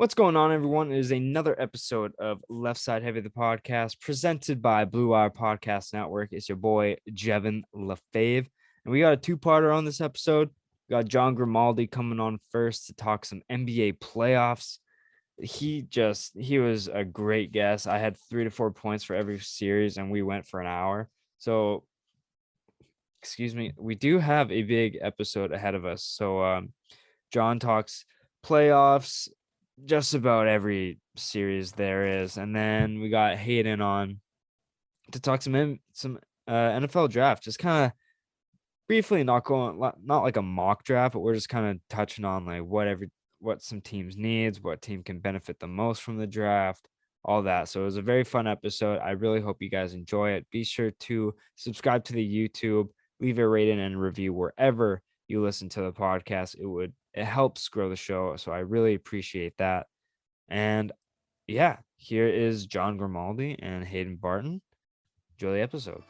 What's going on, everyone? It is another episode of Left Side Heavy, the podcast, presented by Blue Wire Podcast Network. It's your boy, Jevin LaFave. And we got a two-parter on this episode. We got John Grimaldi coming on first to talk some NBA playoffs. He was a great guest. I had 3 to 4 points for every series, and we went for an hour. So, excuse me, we do have a big episode ahead of us. So, John talks playoffs, just about every series there is, and then we got Haydn on to talk some NFL draft, just kind of briefly, not like a mock draft, but we're just kind of touching on like what some teams needs, what team can benefit the most from the draft, all that. So it was a very fun episode. I really hope you guys enjoy it. Be sure to subscribe to the YouTube, leave a rating and review wherever you listen to the podcast. It helps grow the show, so I really appreciate that. And yeah, here is John Grimaldi and Haydn Barton. Enjoy the episode.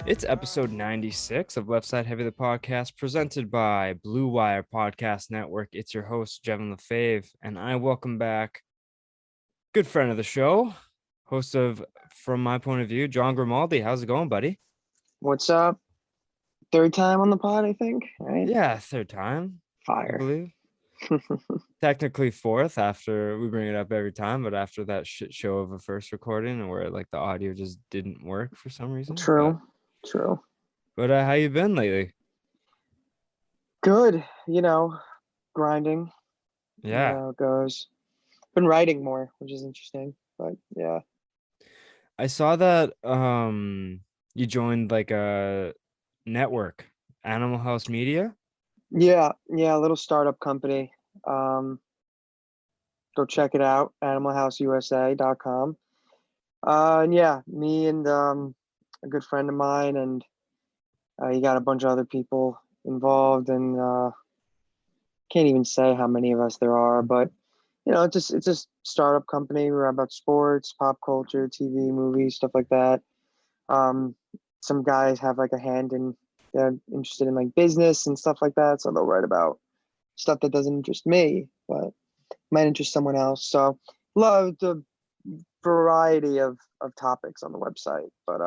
It's episode 96 of Left Side Heavy, the podcast, presented by Blue Wire Podcast Network. It's your host, Jevin LaFave, and I welcome back good friend of the show, host of From My Point of View, John Grimaldi. How's it going, buddy? What's up? Third time on the pod, I think, right? Yeah, third time. Fire. I believe. Technically fourth after we bring it up every time, but after that shit show of a first recording where like the audio just didn't work for some reason. True. But how you been lately? Good, grinding. Yeah. How it goes. Been writing more, which is interesting, but yeah. I saw that you joined like a network, Animal House Media. Yeah, a little startup company. Go check it out, animalhouseusa.com. And yeah, me and a good friend of mine, and you got a bunch of other people involved, and can't even say how many of us there are, but it's a startup company. We're about sports, pop culture, TV, movies, stuff like that. Some guys have like a hand in, they're interested in like business and stuff like that, so they'll write about stuff that doesn't interest me, but might interest someone else. So love the variety of topics on the website. But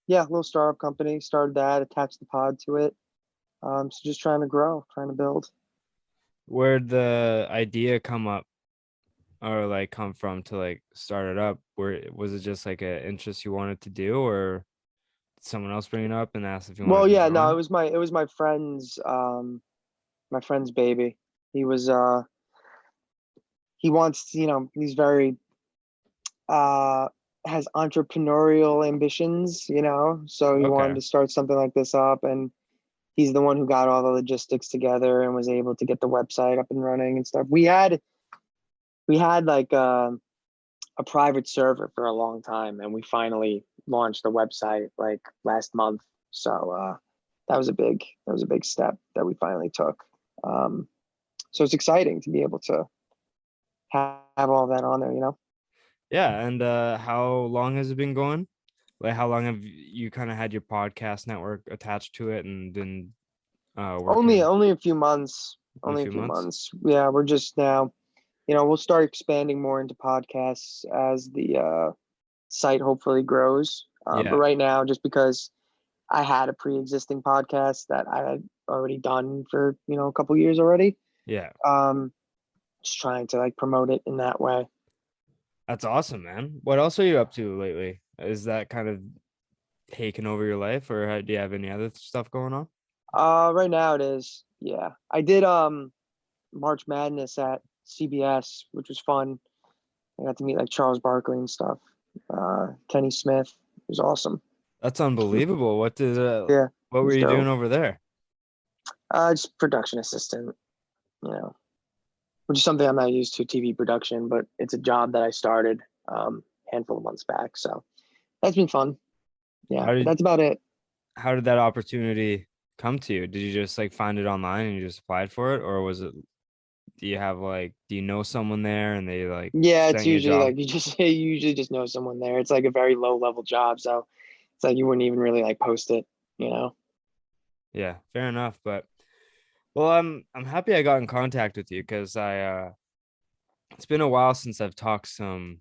yeah, little startup company, started that, attached the pod to it. So just trying to grow, trying to build. Where'd the idea come up or like come from to like start it up? Was it just like an interest you wanted to do, or did someone else bring it up and ask if you wanted to join? No, it was my friend's baby. He was he wants, he's very has entrepreneurial ambitions, so he wanted to start something like this up, and he's the one who got all the logistics together and was able to get the website up and running and stuff. We had like a private server for a long time, and we finally launched the website like last month. So that was a big step that we finally took. So it's exciting to be able to have all that on there, Yeah, and how long has it been going? Like, how long have you kind of had your podcast network attached to it and been working? Only a few months. Only a few months. Yeah, we're just now, we'll start expanding more into podcasts as the site hopefully grows. But right now, just because I had a pre-existing podcast that I had already done for, a couple years already. Yeah. Just trying to like promote it in that way. That's awesome, man. What else are you up to lately? Is that kind of taking over your life, or do you have any other stuff going on? Right now it is. Yeah. I did March Madness at CBS, which was fun. I got to meet like Charles Barkley and stuff. Kenny Smith. It was awesome. That's unbelievable. What were you doing over there? Just production assistant, which is something I'm not used to, TV production, but it's a job that I started a handful of months back. So that's been fun. Yeah, How but did that's about it. how did that opportunity come to you? Did you just like find it online and you just applied for it, or was it? Do you know someone there and they like Yeah, it's sent you a usually job? like you usually just know someone there. It's like a very low level job, so it's like you wouldn't even really like post it, you know? Yeah, fair enough. But well, I'm happy I got in contact with you because I it's been a while since I've talked some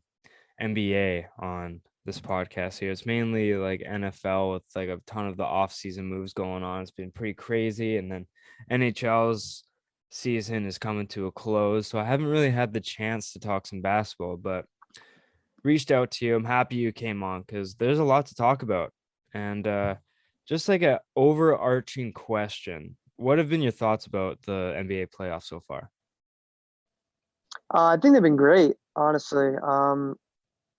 NBA on this podcast here. It's mainly like NFL with like a ton of the off-season moves going on. It's been pretty crazy. And then NHL's season is coming to a close. So I haven't really had the chance to talk some basketball, but reached out to you. I'm happy you came on because there's a lot to talk about. And just like a overarching question, what have been your thoughts about the NBA playoffs so far? I think they've been great, honestly.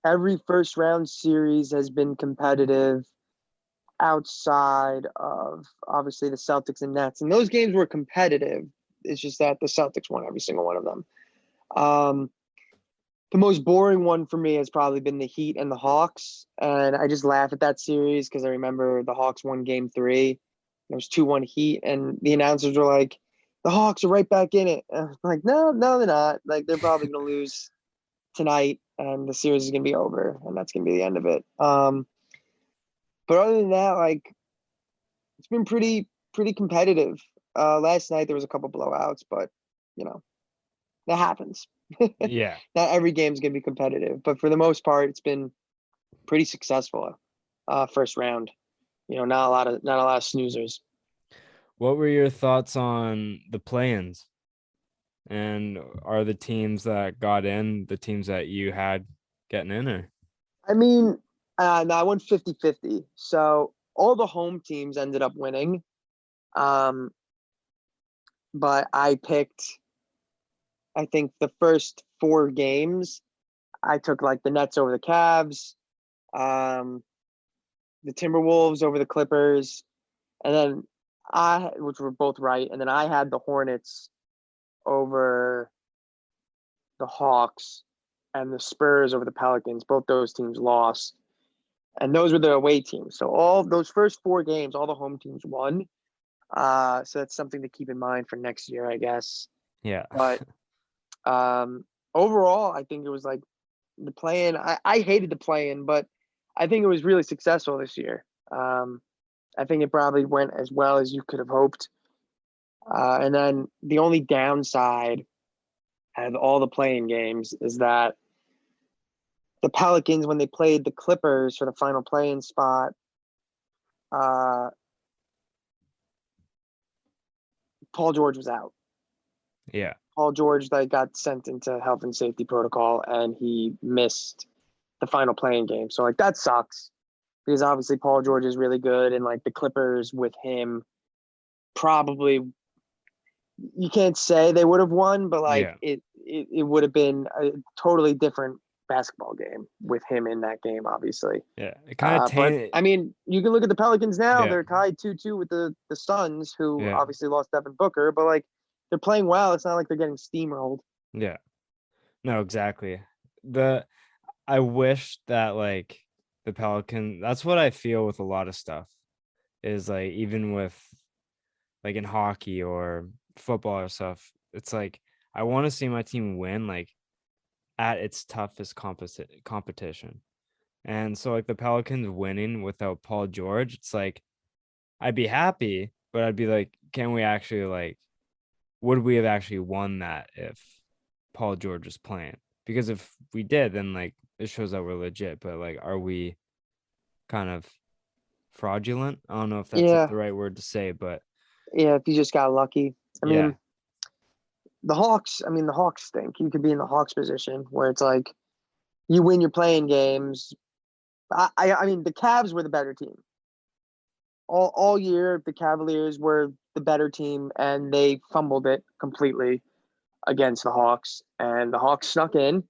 Every first round series has been competitive outside of obviously the Celtics and Nets, and those games were competitive. It's just that the Celtics won every single one of them. Um, the most boring one for me has probably been the Heat and the Hawks, and I just laugh at that series because I remember the Hawks won Game 3. It was 2-1 Heat, and the announcers were like, "The Hawks are right back in it." And I'm like, no, no, they're not. Like they're probably going to lose tonight, and the series is going to be over, and that's going to be the end of it. But other than that, like it's been pretty competitive. Last night there was a couple blowouts, but you know that happens. Yeah. Not every game's gonna be competitive, but for the most part, it's been pretty successful. First round, not a lot of snoozers. What were your thoughts on the play-ins? And are the teams that got in the teams that you had getting in, or? I mean, no, I went 50-50. So all the home teams ended up winning. Um, but I picked, I think the first 4 games, I took like the Nets over the Cavs, um, the Timberwolves over the Clippers, and then which were both right, and then I had the Hornets over the Hawks and the Spurs over the Pelicans. Both those teams lost, and those were the away teams. So all those first 4 games, all the home teams won. So that's something to keep in mind for next year, I guess. Yeah. But overall, I think it was like the play-in. I hated the play-in, but I think it was really successful this year. I think it probably went as well as you could have hoped. And then the only downside out of all the playing games is that the Pelicans, when they played the Clippers for the final play-in spot, uh, Paul George was out. Yeah. Paul George got sent into health and safety protocol, and he missed the final playing game. So like that sucks because obviously Paul George is really good, and like the Clippers with him probably you can't say they would have won, but like Yeah. it would have been a totally different basketball game with him in that game, obviously. Yeah. It kind of But tainted. I mean, you can look at the Pelicans now; Yeah. they're tied 2-2 with the Suns, who Yeah. obviously lost Devin Booker, but like they're playing well. It's not like they're getting steamrolled. Yeah. No, exactly. The I wish that like the Pelican, that's what I feel with a lot of stuff is like even with like in hockey or football or stuff, it's like I want to see my team win like at its toughest competition. And so like the Pelicans winning without Paul George, it's like I'd be happy, but I'd be like, can we actually like would we have actually won that if Paul George was playing? Because if we did, then like it shows that we're legit. But like, are we kind of fraudulent? I don't know if that's Yeah, the right word to say, but yeah. If you just got lucky, I yeah, mean, the Hawks. I mean, the Hawks stink. You could be in the Hawks position where it's like you win your playing games. I mean, the Cavs were the better team. All year, the Cavaliers were the better team, and they fumbled it completely against the Hawks, and the Hawks snuck in.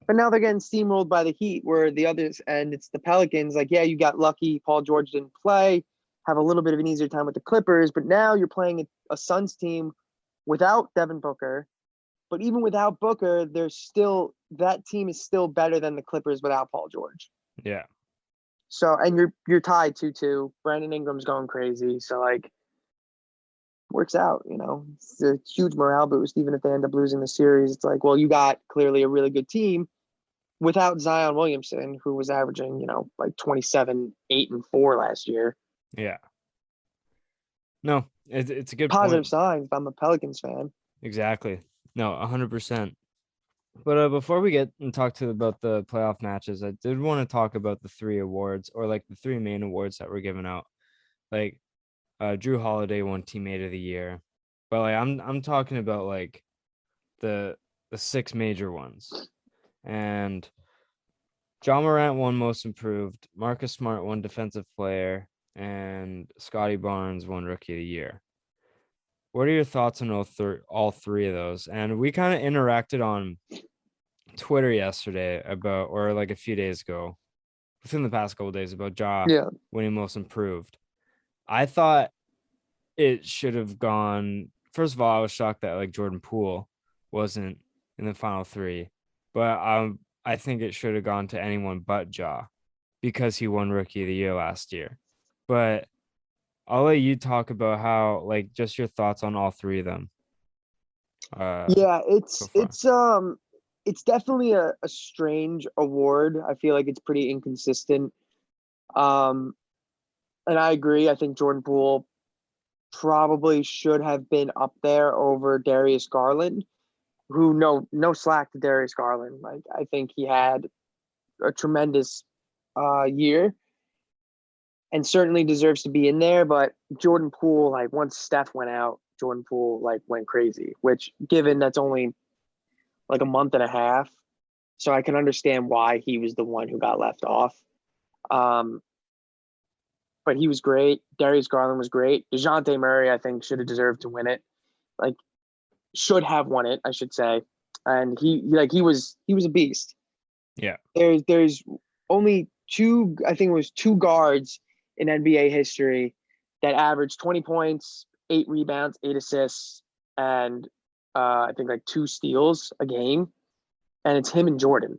But now they're getting steamrolled by the Heat, where the others, and it's the Pelicans. Like, yeah, you got lucky. Paul George didn't play, have a little bit of an easier time with the Clippers, but now you're playing a Suns team without Devin Booker, But even without Booker, that team is still better than the Clippers without Paul George. Yeah. So, and you're tied 2-2. Brandon Ingram's going crazy. So, like, works out, It's a huge morale boost. Even if they end up losing the series, it's like, well, you got clearly a really good team without Zion Williamson, who was averaging, like 27, 8, and 4 last year. Yeah. No, it's a good Positive point. signs if I'm a Pelicans fan. Exactly. No, 100%. But before we get and talk about the playoff matches, I did want to talk about the 3 awards, or like the 3 main awards that were given out. Like Drew Holiday won Teammate of the Year. But like I'm talking about like the 6 major ones. And John Morant won Most Improved, Marcus Smart won Defensive Player, and Scotty Barnes won Rookie of the Year. What are your thoughts on all three of those? And we kind of interacted on Twitter yesterday about, or like a few days ago, within the past couple of days, about Ja winning Most Improved. I thought it should have gone. First of all, I was shocked that like Jordan Poole wasn't in the final 3, but I think it should have gone to anyone but Ja because he won Rookie of the Year last year. But I'll let you talk about how, like, just your thoughts on all 3 of them. Yeah, So far. it's definitely a strange award. I feel like it's pretty inconsistent. And I agree. I think Jordan Poole probably should have been up there over Darius Garland, who no slack to Darius Garland. Like, I think he had a tremendous year and certainly deserves to be in there. But Jordan Poole, like, once Steph went out, Jordan Poole like went crazy, which, given that's only like a month and a half, so I can understand why he was the one who got left off. But he was great. Darius Garland was great. DeJounte Murray, I think, should have deserved to win it. Like, should have won it, I should say. And he was a beast. Yeah. There's only I think it was 2 guards in NBA history that averaged 20 points, 8 rebounds, 8 assists, and I think like 2 steals a game. And it's him and Jordan.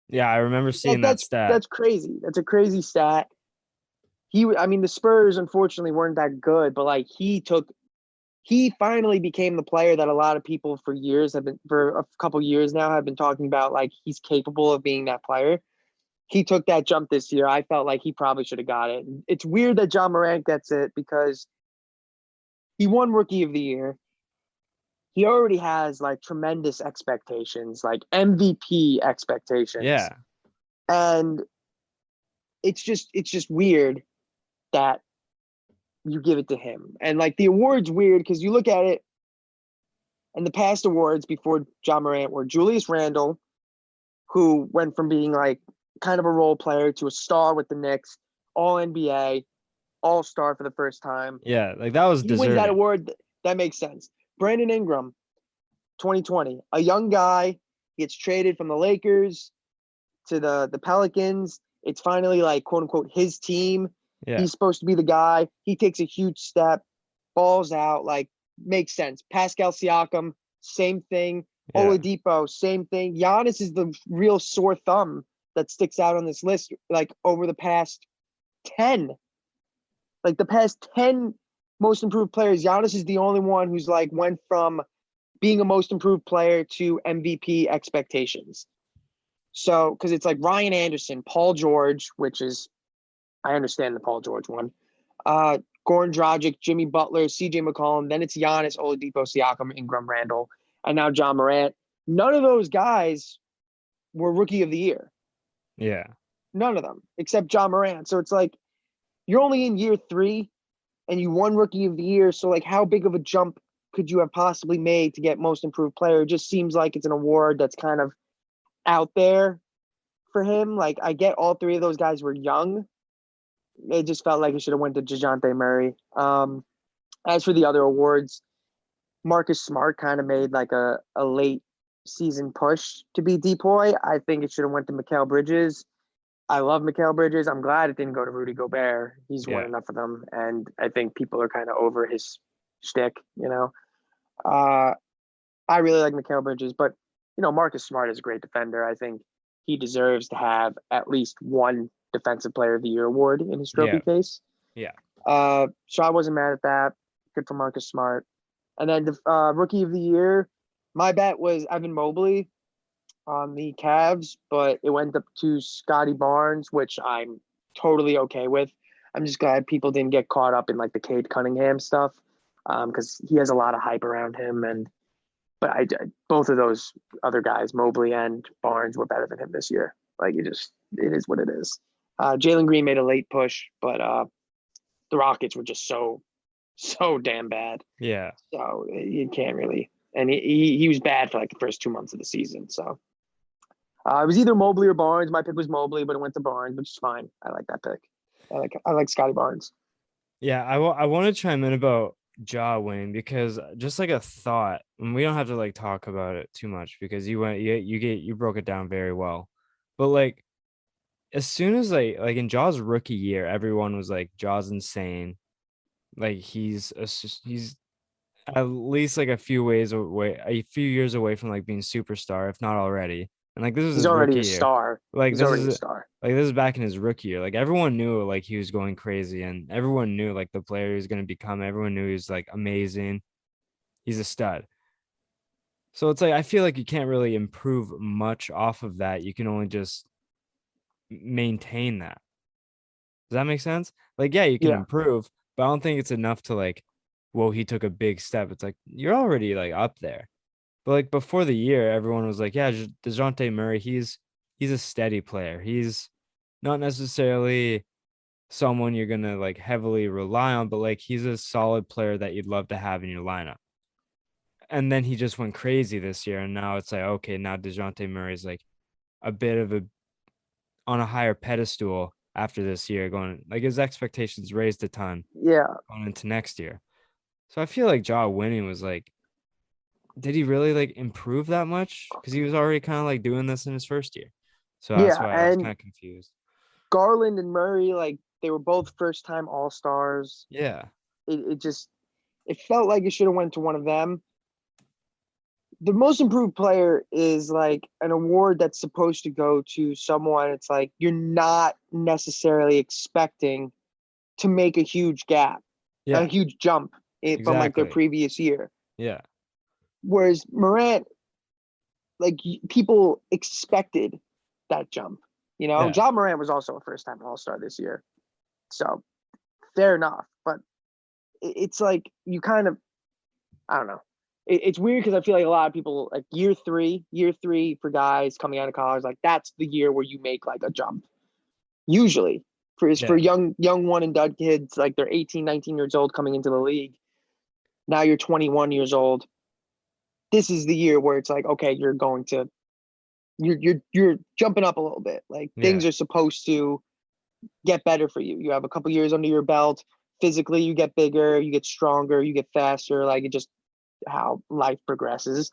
Yeah, I remember seeing that stat. That's crazy. That's a crazy stat. The Spurs unfortunately weren't that good, but like he finally became the player that a lot of people for a couple years now have been talking about. Like, he's capable of being that player. He took that jump this year. I felt like he probably should have got it. It's weird that John Morant gets it because he won Rookie of the Year. He already has like tremendous expectations, like MVP expectations. Yeah. And it's just weird that you give it to him. And like, the award's weird because you look at it, and the past awards before John Morant were Julius Randle, who went from being like kind of a role player to a star with the Knicks, all NBA, all star for the first time. Yeah, like that was He deserving. wins that award. That makes sense. Brandon Ingram, 2020, a young guy, gets traded from the Lakers to the Pelicans. It's finally like, quote unquote, his team. Yeah. He's supposed to be the guy. He takes a huge step, balls out, like, makes sense. Pascal Siakam, same thing. Yeah. Oladipo, same thing. Giannis is the real sore thumb that sticks out on this list. Like, over the past 10 most improved players, Giannis is the only one who's like went from being a most improved player to MVP expectations. So, because it's like Ryan Anderson, Paul George, which is, I understand the Paul George one, Goran Dragic, Jimmy Butler, CJ McCollum, then it's Giannis, Oladipo, Siakam, Ingram, Randall, and now John Morant. None of those guys were Rookie of the Year. Yeah. None of them, except John Morant. So it's like, you're only in year 3 and you won Rookie of the Year. So like, how big of a jump could you have possibly made to get Most Improved Player? It just seems like it's an award that's kind of out there for him. Like, I get all 3 of those guys were young. It just felt like it should have went to DeJounte Murray. As for the other awards, Marcus Smart kind of made like a late season push to be Depoy. I think it should have went to Mikal Bridges. I love Mikal Bridges. I'm glad it didn't go to Rudy Gobert. He's won enough of them, and I think people are kind of over his shtick, I really like Mikal Bridges, but Marcus Smart is a great defender. I think he deserves to have at least one Defensive Player of the Year award in his Yeah. trophy case. Yeah. So I wasn't mad at that. Good for Marcus Smart. And then the Rookie of the Year, my bet was Evan Mobley on the Cavs, but it went up to Scotty Barnes, which I'm totally okay with. I'm just glad people didn't get caught up in like the Cade Cunningham stuff, because he has a lot of hype around him. But both of those other guys, Mobley and Barnes, were better than him this year. Like it is what it is. Jalen Green made a late push, but the Rockets were just so damn bad. Yeah. So you can't really. And he was bad for like the first 2 months of the season. So it was either Mobley or Barnes. My pick was Mobley, but it went to Barnes, which is fine. I like that pick. I like Scotty Barnes. Yeah. I want to chime in about Ja winning because just like a thought, and we don't have to like talk about it too much because you broke it down very well. But like as soon as like in Ja's rookie year, everyone was like Ja's insane. Like he's at least like a few years away from like being superstar, if not already. And like this is He's his already rookie a year. star. Like He's already a star. this is back in his rookie year. Like everyone knew like he was going crazy, and everyone knew like the player he was going to become. Everyone knew he was like amazing. He's a stud. So it's like I feel like you can't really improve much off of that. You can only just maintain that. Does that make sense? Like, yeah, you can Yeah. improve, but I don't think it's enough to like, whoa, he took a big step. It's like you're already like up there. But like before the year, everyone was like, yeah, DeJounte Murray, he's a steady player. He's not necessarily someone you're gonna like heavily rely on, but like he's a solid player that you'd love to have in your lineup. And then he just went crazy this year, and now it's like, okay, now DeJounte Murray's like a bit of a on a higher pedestal after this year, going like his expectations raised a ton Yeah. going into next year. So I feel like Ja winning was like, did he really like improve that much? Because he was already kind of like doing this in his first year. So that's Yeah. why I was And kind of confused. Garland and Murray, like they were both first time all stars. Yeah. It felt like it should have went to one of them. The most improved player is like an award that's supposed to go to someone. It's like you're not necessarily expecting to make a huge gap, a Yeah. huge jump from like their Exactly. previous year. Yeah. Whereas Morant, like people expected that jump. Yeah. Ja Morant was also a first time All Star this year, so fair enough. But it's like you kind of, I don't know. It's weird because I feel like a lot of people like year three for guys coming out of college, like that's the year where you make like a jump. Usually for Yeah. young one and dud kids, like they're 18, 19 years old coming into the league. Now you're 21 years old. This is the year where it's like, okay, you're jumping up a little bit. Like Yeah. things are supposed to get better for you. You have a couple years under your belt. Physically, you get bigger, you get stronger, you get faster. Like it just how life progresses.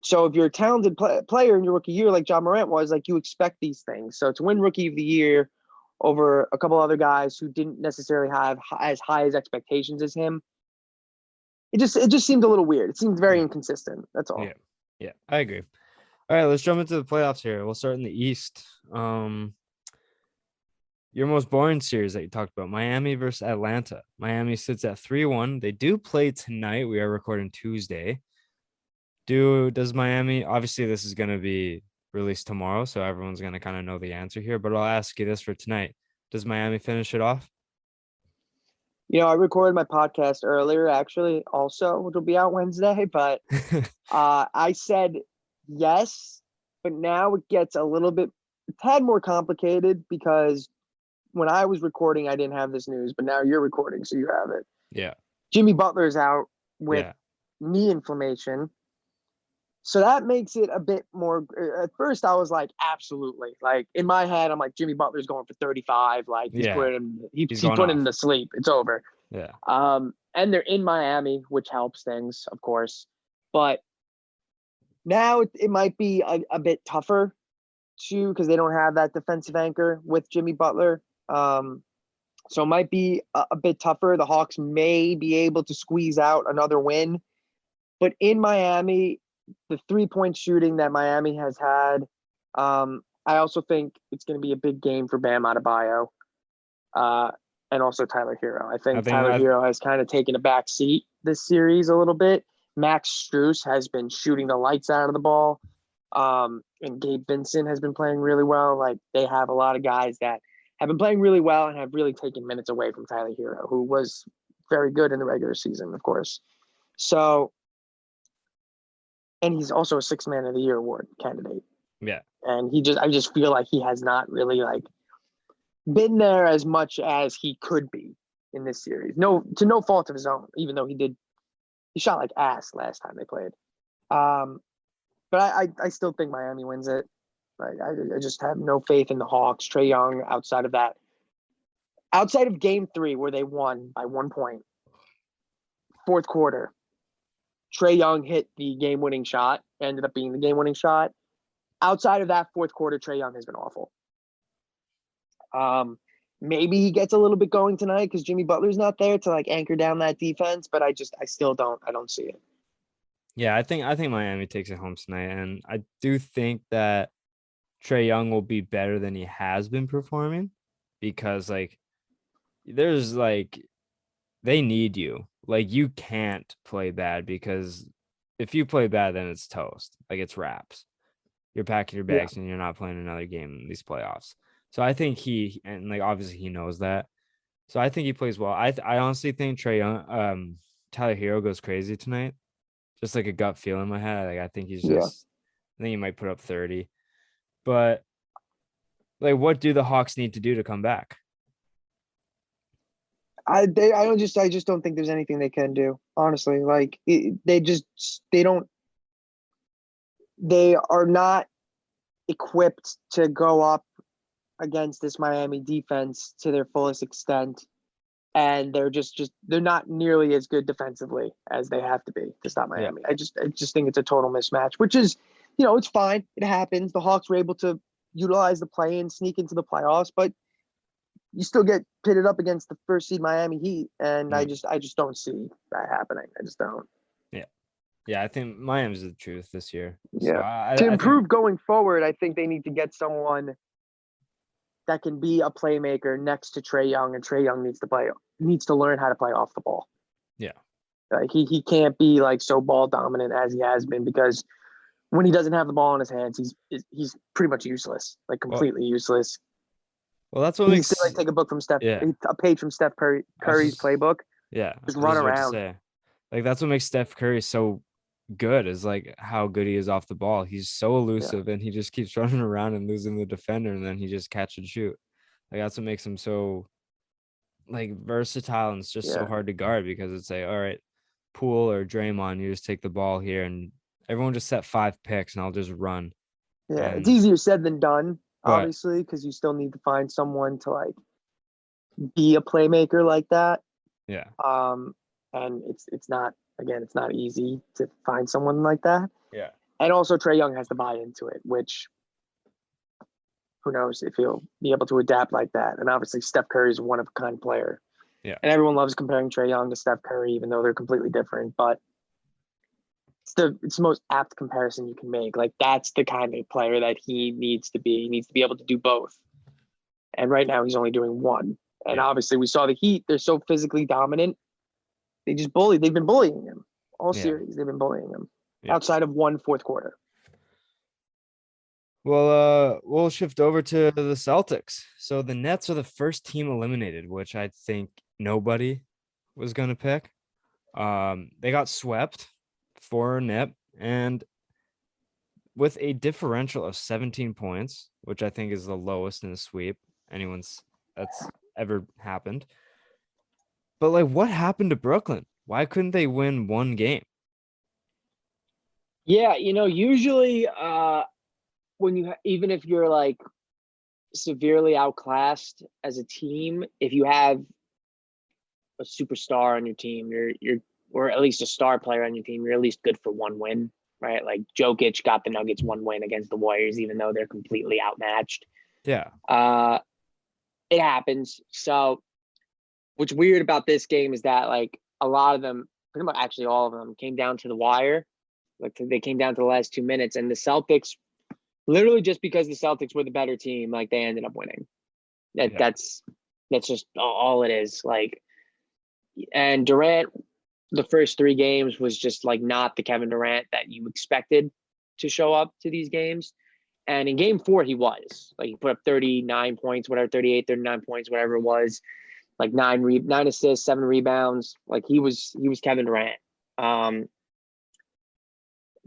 So if you're a talented player in your rookie year, like Ja Morant was, like you expect these things. So to win Rookie of the Year over a couple other guys who didn't necessarily have as high as expectations as him, it just seemed a little weird. It seemed very Yeah. inconsistent. That's all. Yeah. Yeah. I agree. All right, let's jump into the playoffs here. We'll start in the East. Your most boring series that you talked about, Miami versus Atlanta. Miami sits at 3-1. They do play tonight. We are recording Tuesday. Does Miami, obviously this is going to be released tomorrow, so everyone's going to kind of know the answer here, but I'll ask you this for tonight. Does Miami finish it off? I recorded my podcast earlier, actually, also, which will be out Wednesday, but I said yes, but now it gets a tad more complicated because when I was recording, I didn't have this news, but now you're recording, so you have it. Yeah. Jimmy Butler's out with Yeah. knee inflammation. So that makes it a bit more. At first, I was like, absolutely. Like in my head, I'm like, Jimmy Butler's going for 35. Like he's Yeah. he's going putting off. him to sleep. It's over. Yeah. And they're in Miami, which helps things, of course. But now it might be a bit tougher too because they don't have that defensive anchor with Jimmy Butler. So it might be a bit tougher. The Hawks may be able to squeeze out another win. But in Miami, the 3-point shooting that Miami has had, I also think it's going to be a big game for Bam Adebayo, and also Tyler Hero. I think Tyler Hero has kind of taken a back seat this series a little bit. Max Strus has been shooting the lights out of the ball, and Gabe Vincent has been playing really well. Like, they have a lot of guys that have been playing really well and have really taken minutes away from Tyler Hero, who was very good in the regular season, of course. So, and he's also a 6th Man of the Year award candidate. Yeah. And I just feel like he has not really like been there as much as he could be in this series. No fault of his own, even though he shot like ass last time they played. But I still think Miami wins it. Like, I just have no faith in the Hawks. Trae Young, outside of game 3 where they won by 1 point, fourth quarter, Trae Young hit the game-winning shot, ended up being the game-winning shot. Outside of that fourth quarter, Trae Young has been awful. Maybe he gets a little bit going tonight because Jimmy Butler's not there to like anchor down that defense, but I still don't see it. Yeah, I think Miami takes it home tonight, and I do think that Trae Young will be better than he has been performing, because like there's like they need you. Like, you can't play bad, because if you play bad, then it's toast. Like, it's wraps. You're packing your bags and you're not playing another game in these playoffs. So I think obviously he knows that. So I think he plays well. I honestly think Trae Young, Tyler Hero goes crazy tonight. Just like a gut feel in my head. Like, I think I think he might put up 30. But like, what do the Hawks need to do to come back? I just don't think there's anything they can do, honestly. Like, they are not equipped to go up against this Miami defense to their fullest extent, and they're not nearly as good defensively as they have to be to stop Miami. Yeah. I just think it's a total mismatch, which is, it's fine. It happens. The Hawks were able to utilize the play and sneak into the playoffs, but you still get pitted up against the first seed Miami Heat, and I just don't see that happening. I just don't. Yeah, I think Miami's the truth this year. Yeah. So to improve going forward, I think they need to get someone that can be a playmaker next to Trae Young, and Trae Young needs to learn how to play off the ball. Yeah. Like, he can't be like so ball dominant as he has been, because when he doesn't have the ball in his hands, he's pretty much useless, like completely useless. Well, that's what makes to like take a book from a page from Steph Curry's playbook. Yeah, just run around. Like, that's what makes Steph Curry so good, is like how good he is off the ball. He's so elusive, and he just keeps running around and losing the defender, and then he just catch and shoot. Like, that's what makes him so like versatile, and it's just so hard to guard, because it's like, all right, Poole or Draymond, you just take the ball here, and everyone just set 5 picks, and I'll just run. Yeah, it's easier said than done, obviously, because you still need to find someone to like be a playmaker like that. Yeah. And it's not easy to find someone like that. Yeah. And also Trae Young has to buy into it, which who knows if he'll be able to adapt like that. And obviously Steph Curry is a one-of-a-kind player. Yeah. And everyone loves comparing Trae Young to Steph Curry, even though they're completely different. But it's the most apt comparison you can make. Like, that's the kind of player that he needs to be. He needs to be able to do both. And right now he's only doing one. And obviously we saw the Heat. They're so physically dominant. They've been bullying him all series. They've been bullying him outside of one fourth quarter. Well, we'll shift over to the Celtics. So the Nets are the first team eliminated, which I think nobody was going to pick. They got swept for a net, and with a differential of 17 points, which I think is the lowest in a sweep that's ever happened. But like, what happened to Brooklyn? Why couldn't they win one game? Yeah, usually when even if you're like severely outclassed as a team, if you have a superstar on your team, you're or at least a star player on your team, you're at least good for one win, right? Like, Jokic got the Nuggets one win against the Warriors, even though they're completely outmatched. Yeah. It happens. So what's weird about this game is that like a lot of them pretty much actually all of them came down to the wire. Like they came down to the last 2 minutes, and the Celtics, literally just because the Celtics were the better team, like they ended up winning. That's just all it is. Like, and Durant, the first 3 games was just like not the Kevin Durant that you expected to show up to these games. And in game 4, he was like, he put up 39 points, whatever, 38, 39 points, whatever it was, like 9 assists, 7 rebounds. Like he was Kevin Durant.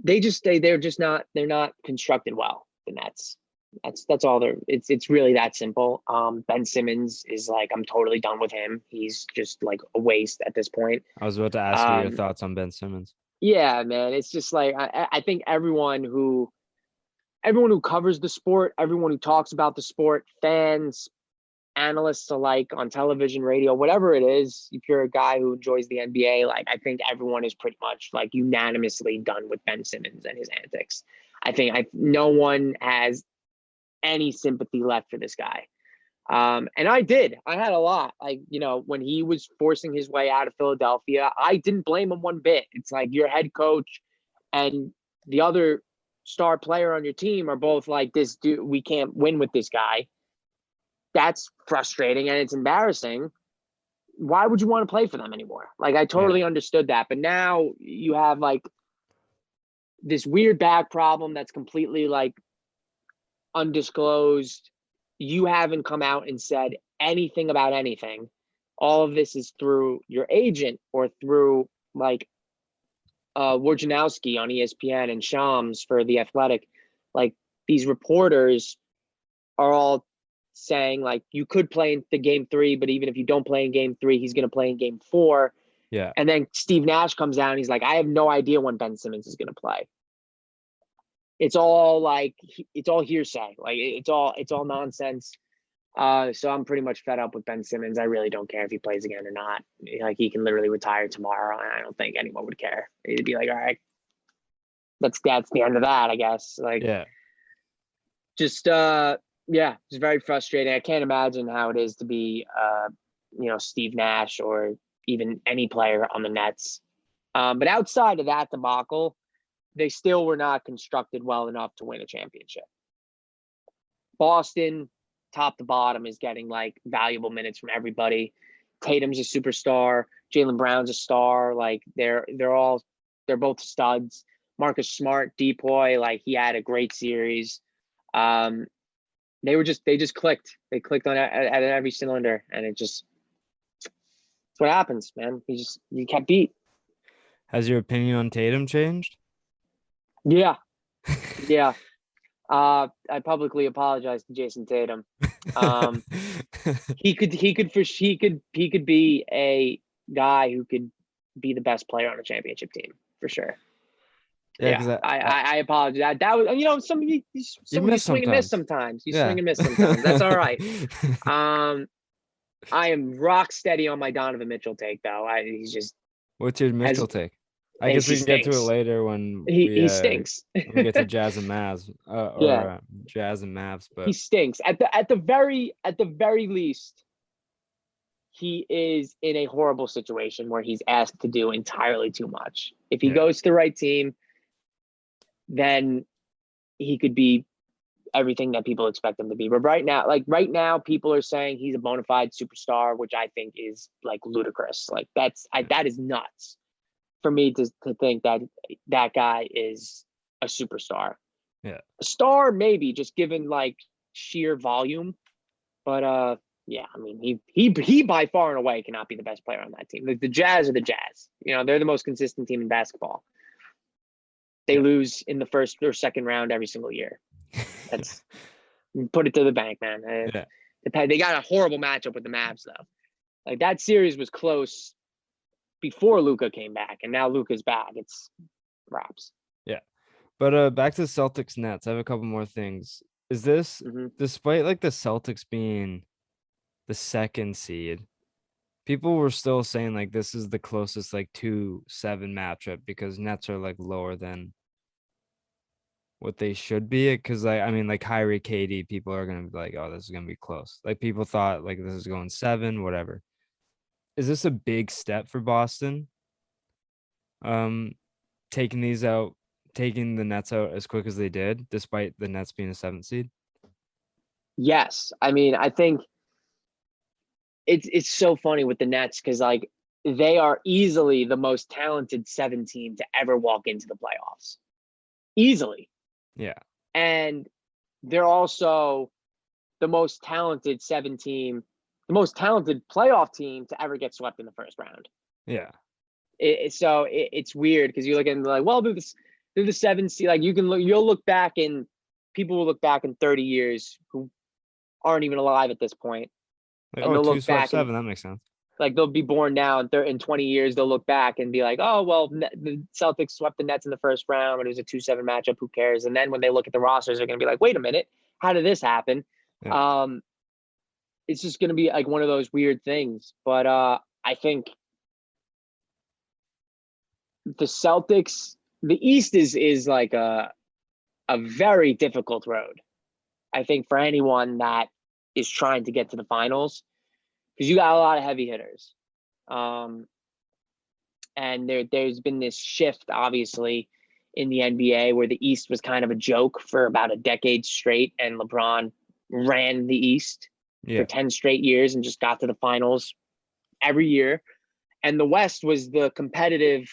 They're not constructed well, the Nets. That's all it's really that simple. Ben Simmons is like, I'm totally done with him. He's just like a waste at this point. I was about to ask you your thoughts on Ben Simmons. Yeah, man. It's just like I think everyone who covers the sport, everyone who talks about the sport, fans, analysts alike on television, radio, whatever it is, if you're a guy who enjoys the NBA, like I think everyone is pretty much like unanimously done with Ben Simmons and his antics. I think no one has any sympathy left for this guy. And I had a lot, like, when he was forcing his way out of Philadelphia, I didn't blame him one bit. It's like your head coach and the other star player on your team are both like, this dude, we can't win with this guy. That's frustrating and it's embarrassing. Why would you want to play for them anymore? Like, I totally understood that. But now you have like this weird back problem that's completely like undisclosed. You haven't come out and said anything about anything. All of this is through your agent or through like Wojnarowski on ESPN and Shams for The Athletic. Like, these reporters are all saying like, you could play in the game 3, but even if you don't play in game 3, he's going to play in game 4. Yeah. And then Steve Nash comes out and he's like, I have no idea when Ben Simmons is going to play. It's all like, it's all hearsay. Like it's all nonsense. So I'm pretty much fed up with Ben Simmons. I really don't care if he plays again or not. Like, he can literally retire tomorrow, and I don't think anyone would care. It'd be like, all right, that's the end of that, I guess. Like, just it's very frustrating. I can't imagine how it is to be Steve Nash or even any player on the Nets. But outside of that debacle, they still were not constructed well enough to win a championship. Boston, top to bottom, is getting like valuable minutes from everybody. Tatum's a superstar. Jaylen Brown's a star. Like they're both studs. Marcus Smart, Depoy, like he had a great series. They just clicked. They clicked on at every cylinder, and it's what happens, man. You can't beat. Has your opinion on Tatum changed? Yeah. Yeah. I publicly apologize to Jason Tatum. He could be a guy who could be the best player on a championship team for sure. Yeah, I apologize. That was, you swing and miss sometimes. You swing and miss sometimes. That's all right. I am rock steady on my Donovan Mitchell take, though. What's your Mitchell take? I guess we can get to it later when he stinks. we get to Jazz and Mavs, Jazz and Mavs. But he stinks. At the very least, he is in a horrible situation where he's asked to do entirely too much. If he goes to the right team, then he could be everything that people expect him to be. But right now, people are saying he's a bona fide superstar, which I think is like ludicrous. Like that is nuts for me to think that guy is a superstar. Yeah. A star, maybe, just given like sheer volume. But I mean, he by far and away cannot be the best player on that team. The Jazz are the Jazz. They're the most consistent team in basketball. They lose in the first or second round every single year. That's put it to the bank, man. They got a horrible matchup with the Mavs, though. Like, that series was close before Luka came back, and now Luka's back. It's wraps. Yeah. But back to the Celtics Nets. I have a couple more things. Is this, despite like the Celtics being the 2nd seed, people were still saying like this is the closest like 2-7 matchup because Nets are like lower than what they should be. Because like, I mean, like Kyrie, KD, people are gonna be like, oh, this is gonna be close. Like, people thought like this is going 7, whatever. Is this a big step for Boston? taking the Nets out as quick as they did, despite the Nets being a 7th seed? Yes. I mean, I think it's so funny with the Nets because like they are easily the most talented 7 team to ever walk into the playoffs. Easily. Yeah. And they're also the most talented 7 team, the most talented playoff team to ever get swept in the first round. Yeah. So it's weird because you look at like, well, they're the 7 seed. Like you'll look back and people will look back in 30 years who aren't even alive at this point. Like, And they'll two look swept back 7. and That makes sense. like they'll be born now and in 20 years they'll look back and be like, oh well, the Celtics swept the Nets in the first round, but it was a 2-7 matchup. Who cares? And then when they look at the rosters, they're gonna be like, wait a minute, how did this happen? Yeah. It's just gonna be like one of those weird things. But I think the Celtics, the East is like a very difficult road. I think for anyone that is trying to get to the finals, because you got a lot of heavy hitters. And there's been this shift, obviously, in the NBA where the East was kind of a joke for about a decade straight, and LeBron ran the East for 10 straight years and just got to the finals every year. And the West was the competitive,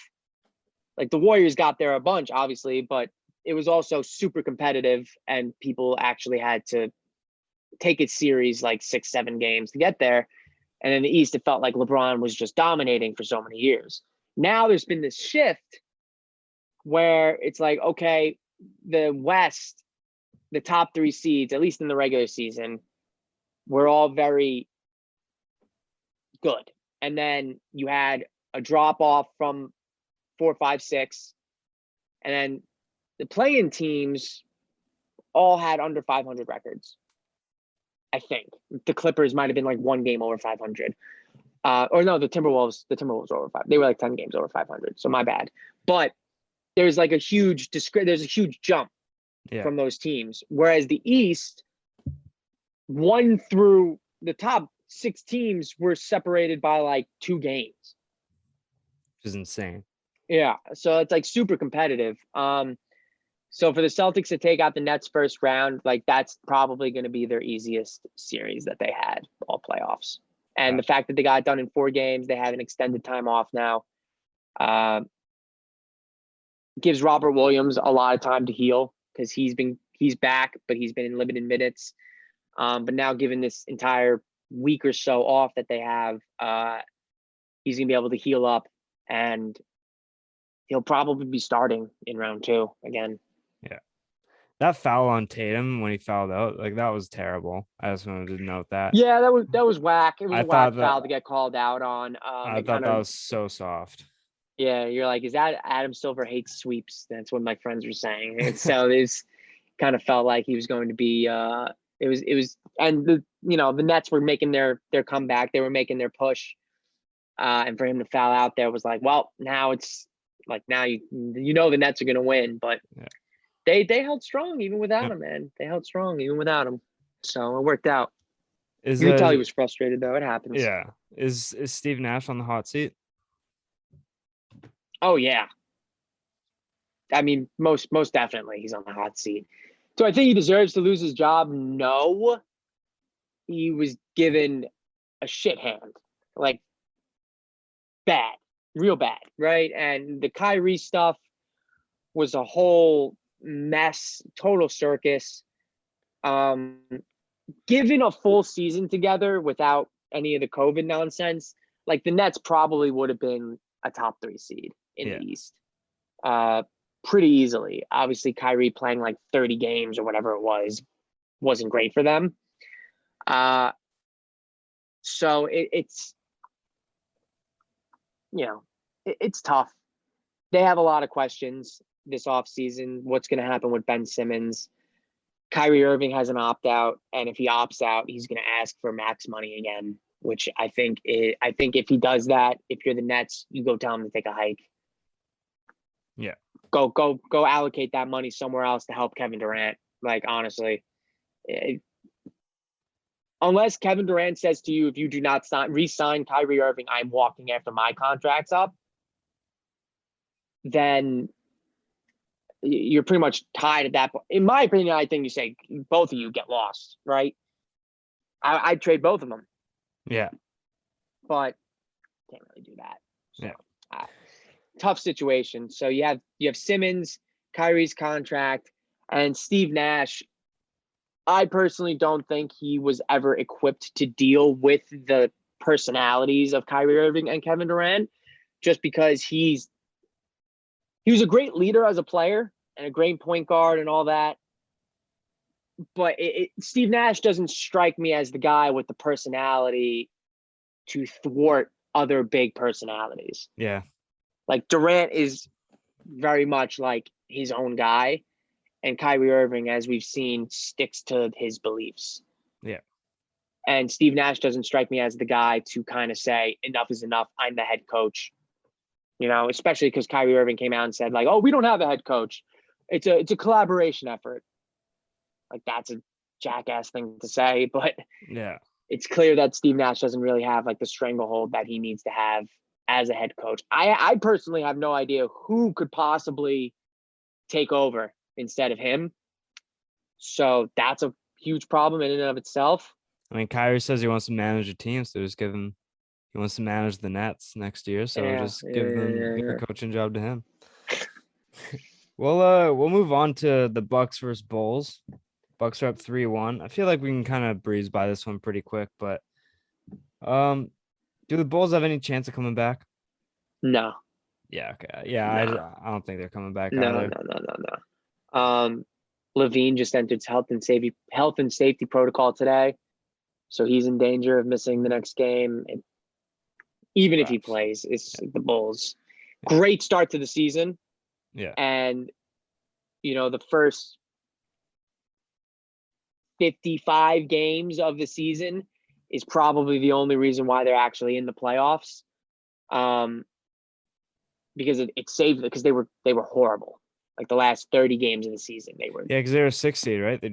like the Warriors got there a bunch, obviously, but it was also super competitive and people actually had to take it series like 6-7 games to get there. And in the East, it felt like LeBron was just dominating for so many years. Now there's been this shift where it's like, okay, the West, the top 3 seeds, at least in the regular season, were all very good. And then you had a drop off from 4, 5, 6. And then the play-in teams all had under 500 records. I think the Clippers might have been like 1 game over 500. Or no, the Timberwolves were over 5. They were like 10 games over 500. So my bad. But there's like a huge jump from those teams. Whereas the East, 1 through the top 6 teams were separated by like 2 games. Which is insane. Yeah. So it's like super competitive. So for the Celtics to take out the Nets first round, like that's probably going to be their easiest series that they had all playoffs. And the fact that they got it done in 4 games, they have an extended time off now, gives Robert Williams a lot of time to heal because he's back, but he's been in limited minutes. But now given this entire week or so off that they have, he's going to be able to heal up and he'll probably be starting in round 2 again. Yeah. That foul on Tatum when he fouled out, like that was terrible. I just wanted to note that. Yeah, that was whack. It was a whack that, foul to get called out on. I thought that was so soft. Yeah, you're like, is that Adam Silver hates sweeps? That's what my friends were saying. And so this kind of felt like he was going to be. It was, and the Nets were making their comeback. They were making their push, and for him to foul out there was like, well, now it's like now the Nets are going to win, but. Yeah. They held strong even without him, man. They held strong even without him. So it worked out. You could tell he was frustrated, though. It happens. Yeah. Is Steve Nash on the hot seat? Oh, yeah. I mean, most definitely he's on the hot seat. Do I think he deserves to lose his job? No. He was given a shit hand. Like, bad. Real bad, right? And the Kyrie stuff was a whole mess, total circus. Given a full season together without any of the COVID nonsense, like the Nets probably would have been a top 3 seed in the East, pretty easily. Obviously, Kyrie playing like 30 games or whatever it wasn't great for them. So it's it's tough. They have a lot of questions this offseason. What's going to happen with Ben Simmons? Kyrie Irving has an opt-out, and if he opts out, he's going to ask for max money again, which I think if he does that, if you're the Nets, you go tell him to take a hike. Yeah. Go allocate that money somewhere else to help Kevin Durant. Like, honestly, unless Kevin Durant says to you, if you do not re-sign Kyrie Irving, I'm walking after my contract's up. then you're pretty much tied at that point. In my opinion, I think you say both of you get lost, right? I'd trade both of them. Yeah. But can't really do that. So, Yeah. Tough situation. So you have Simmons, Kyrie's contract, and Steve Nash. I personally don't think he was ever equipped to deal with the personalities of Kyrie Irving and Kevin Durant, just because he was a great leader as a player and a great point guard and all that. But Steve Nash doesn't strike me as the guy with the personality to thwart other big personalities. Yeah. Like Durant is very much like his own guy, and Kyrie Irving, as we've seen, sticks to his beliefs. Yeah. And Steve Nash doesn't strike me as the guy to kind of say, enough is enough. I'm the head coach. Especially because Kyrie Irving came out and said, like, oh, we don't have a head coach. It's a collaboration effort. Like, that's a jackass thing to say, but yeah, it's clear that Steve Nash doesn't really have like the stranglehold that he needs to have as a head coach. I personally have no idea who could possibly take over instead of him. So that's a huge problem in and of itself. I mean, Kyrie says he wants to manage a team, so just give him. He wants to manage the Nets next year, so give a coaching job to him. We'll move on to the Bucks versus Bulls. Bucks are up 3-1. I feel like we can kind of breeze by this one pretty quick, but do the Bulls have any chance of coming back? No. Yeah, okay. Yeah, no. I don't think they're coming back either. No. Levine just entered health and safety protocol today, so he's in danger of missing the next game. And even if he plays, it's the Bulls. Great start to the season. Yeah. And the first 55 games of the season is probably the only reason why they're actually in the playoffs. Because it saved because they were horrible. Like the last 30 games of the season, they were. Yeah, because they were 6 seed, right? They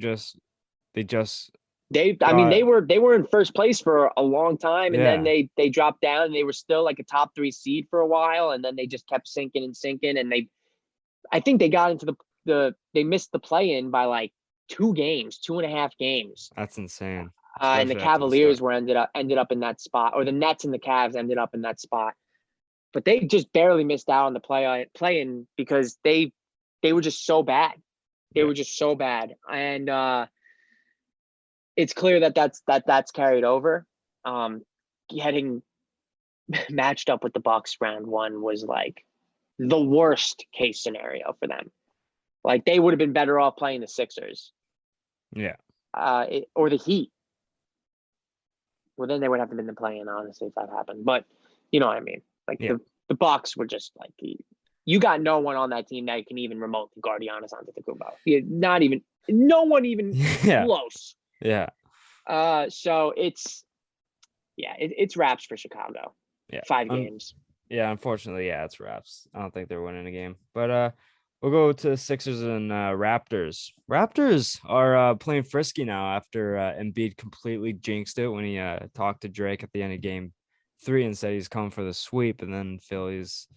were in first place for a long time, and then they dropped down, and they were still like a top 3 seed for a while, and then they just kept sinking, and I think they got into they missed the play-in by like 2.5 games. That's insane. And the Cavaliers ended up in that spot, or the Nets and the Cavs ended up in that spot. But they just barely missed out on the play-in because they were just so bad. They were just so bad. And it's clear that's carried over. Getting matched up with the Bucks round 1 was like the worst case scenario for them. Like they would have been better off playing the Sixers. Yeah. Or the Heat. Well, then they would have to been the play-in, honestly, if that happened. But you know what I mean? Like the Bucks were just like, you got no one on that team that can even remotely guard Giannis Antetokounmpo. No one even close. Yeah. So it's wraps for Chicago. Yeah. 5 games. Yeah, unfortunately, it's wraps. I don't think they're winning a game. But we'll go to Sixers and Raptors. Raptors are playing frisky now after Embiid completely jinxed it when he talked to Drake at the end of game 3 and said he's coming for the sweep, and then Phillies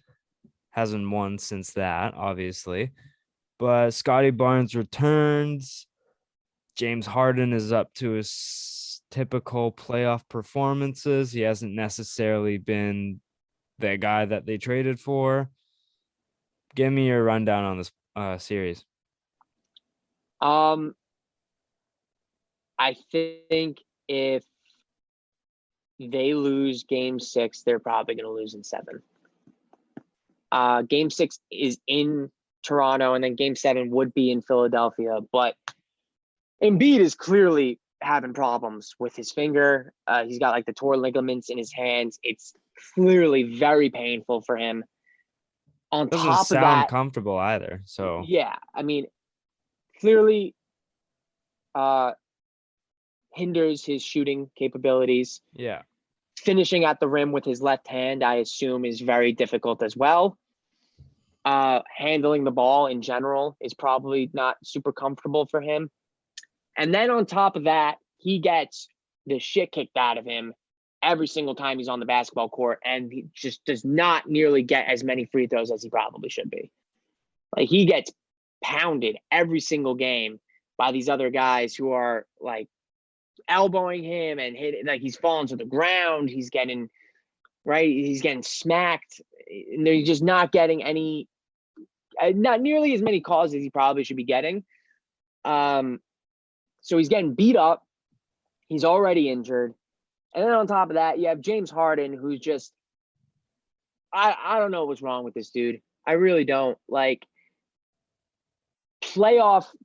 hasn't won since that, obviously. But Scotty Barnes returns. James Harden is up to his typical playoff performances. He hasn't necessarily been the guy that they traded for. Give me your rundown on this series. I think if they lose game 6, they're probably going to lose in 7. Game 6 is in Toronto, and then game 7 would be in Philadelphia. But Embiid is clearly having problems with his finger. He's got like the torn ligaments in his hands. It's clearly very painful for him. On Doesn't top of that, sound comfortable either. So yeah, I mean, clearly hinders his shooting capabilities. Yeah. Finishing at the rim with his left hand, I assume, is very difficult as well. Handling the ball in general is probably not super comfortable for him. And then on top of that, he gets the shit kicked out of him every single time he's on the basketball court, and he just does not nearly get as many free throws as he probably should be. Like, he gets pounded every single game by these other guys who are like elbowing him and hitting, like he's falling to the ground. He's getting smacked, and they're just not getting any, not nearly as many calls as he probably should be getting. So he's getting beat up. He's already injured. And then on top of that, you have James Harden, who's just, I don't know what's wrong with this dude. I really don't. Like,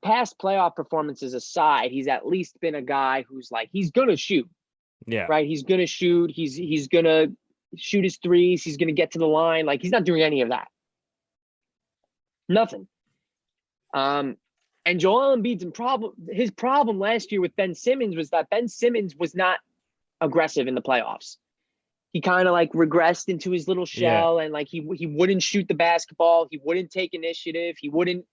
past playoff performances aside, he's at least been a guy who's like, he's going to shoot. Yeah. Right? He's going to shoot. He's going to shoot his threes. He's going to get to the line. Like, he's not doing any of that. Nothing. And Joel Embiid's his problem last year with Ben Simmons was that Ben Simmons was not aggressive in the playoffs. He kind of like regressed into his little shell, and like he wouldn't shoot the basketball. He wouldn't take initiative. He wouldn't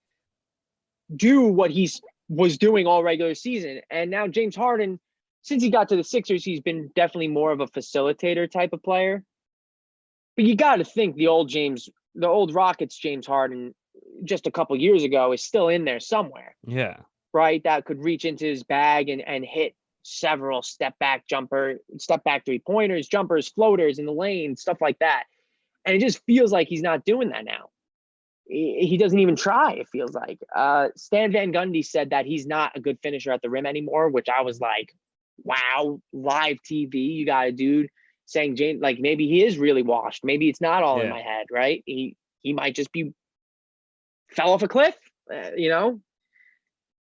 do what he was doing all regular season. And now James Harden, since he got to the Sixers, he's been definitely more of a facilitator type of player. But you got to think the old Rockets James Harden just a couple years ago is still in there somewhere. Yeah. Right? That could reach into his bag and hit several step back 3-pointers, jumpers, floaters in the lane, stuff like that. And it just feels like he's not doing that now. He doesn't even try, it feels like. Stan Van Gundy said that he's not a good finisher at the rim anymore, which I was like, wow, live TV, you got a dude saying, James, like, maybe he is really washed. Maybe it's not all in my head, right? He might just be fell off a cliff,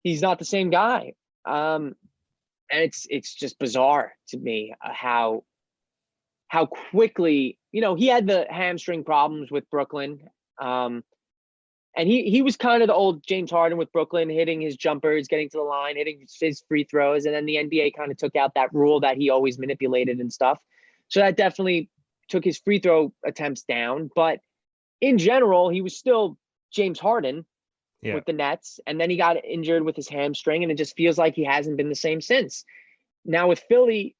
he's not the same guy. And it's just bizarre to me how quickly, he had the hamstring problems with Brooklyn. And he was kind of the old James Harden with Brooklyn, hitting his jumpers, getting to the line, hitting his free throws. And then the NBA kind of took out that rule that he always manipulated and stuff. So that definitely took his free throw attempts down. But in general, he was still James Harden with the Nets. And then he got injured with his hamstring, and it just feels like he hasn't been the same since. Now with Philly,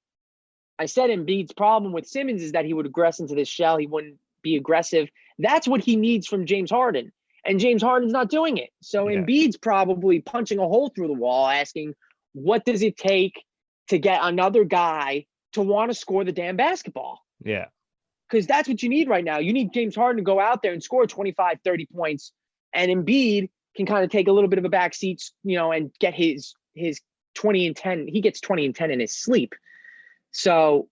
I said Embiid's problem with Simmons is that he would regress into this shell. He wouldn't be aggressive. That's what he needs from James Harden. And James Harden's not doing it. So Embiid's probably punching a hole through the wall, asking, what does it take to get another guy to want to score the damn basketball? Yeah. Because that's what you need right now. You need James Harden to go out there and score 25, 30 points. And Embiid can kind of take a little bit of a back seat, and get his 20 and 10. He gets 20 and 10 in his sleep. So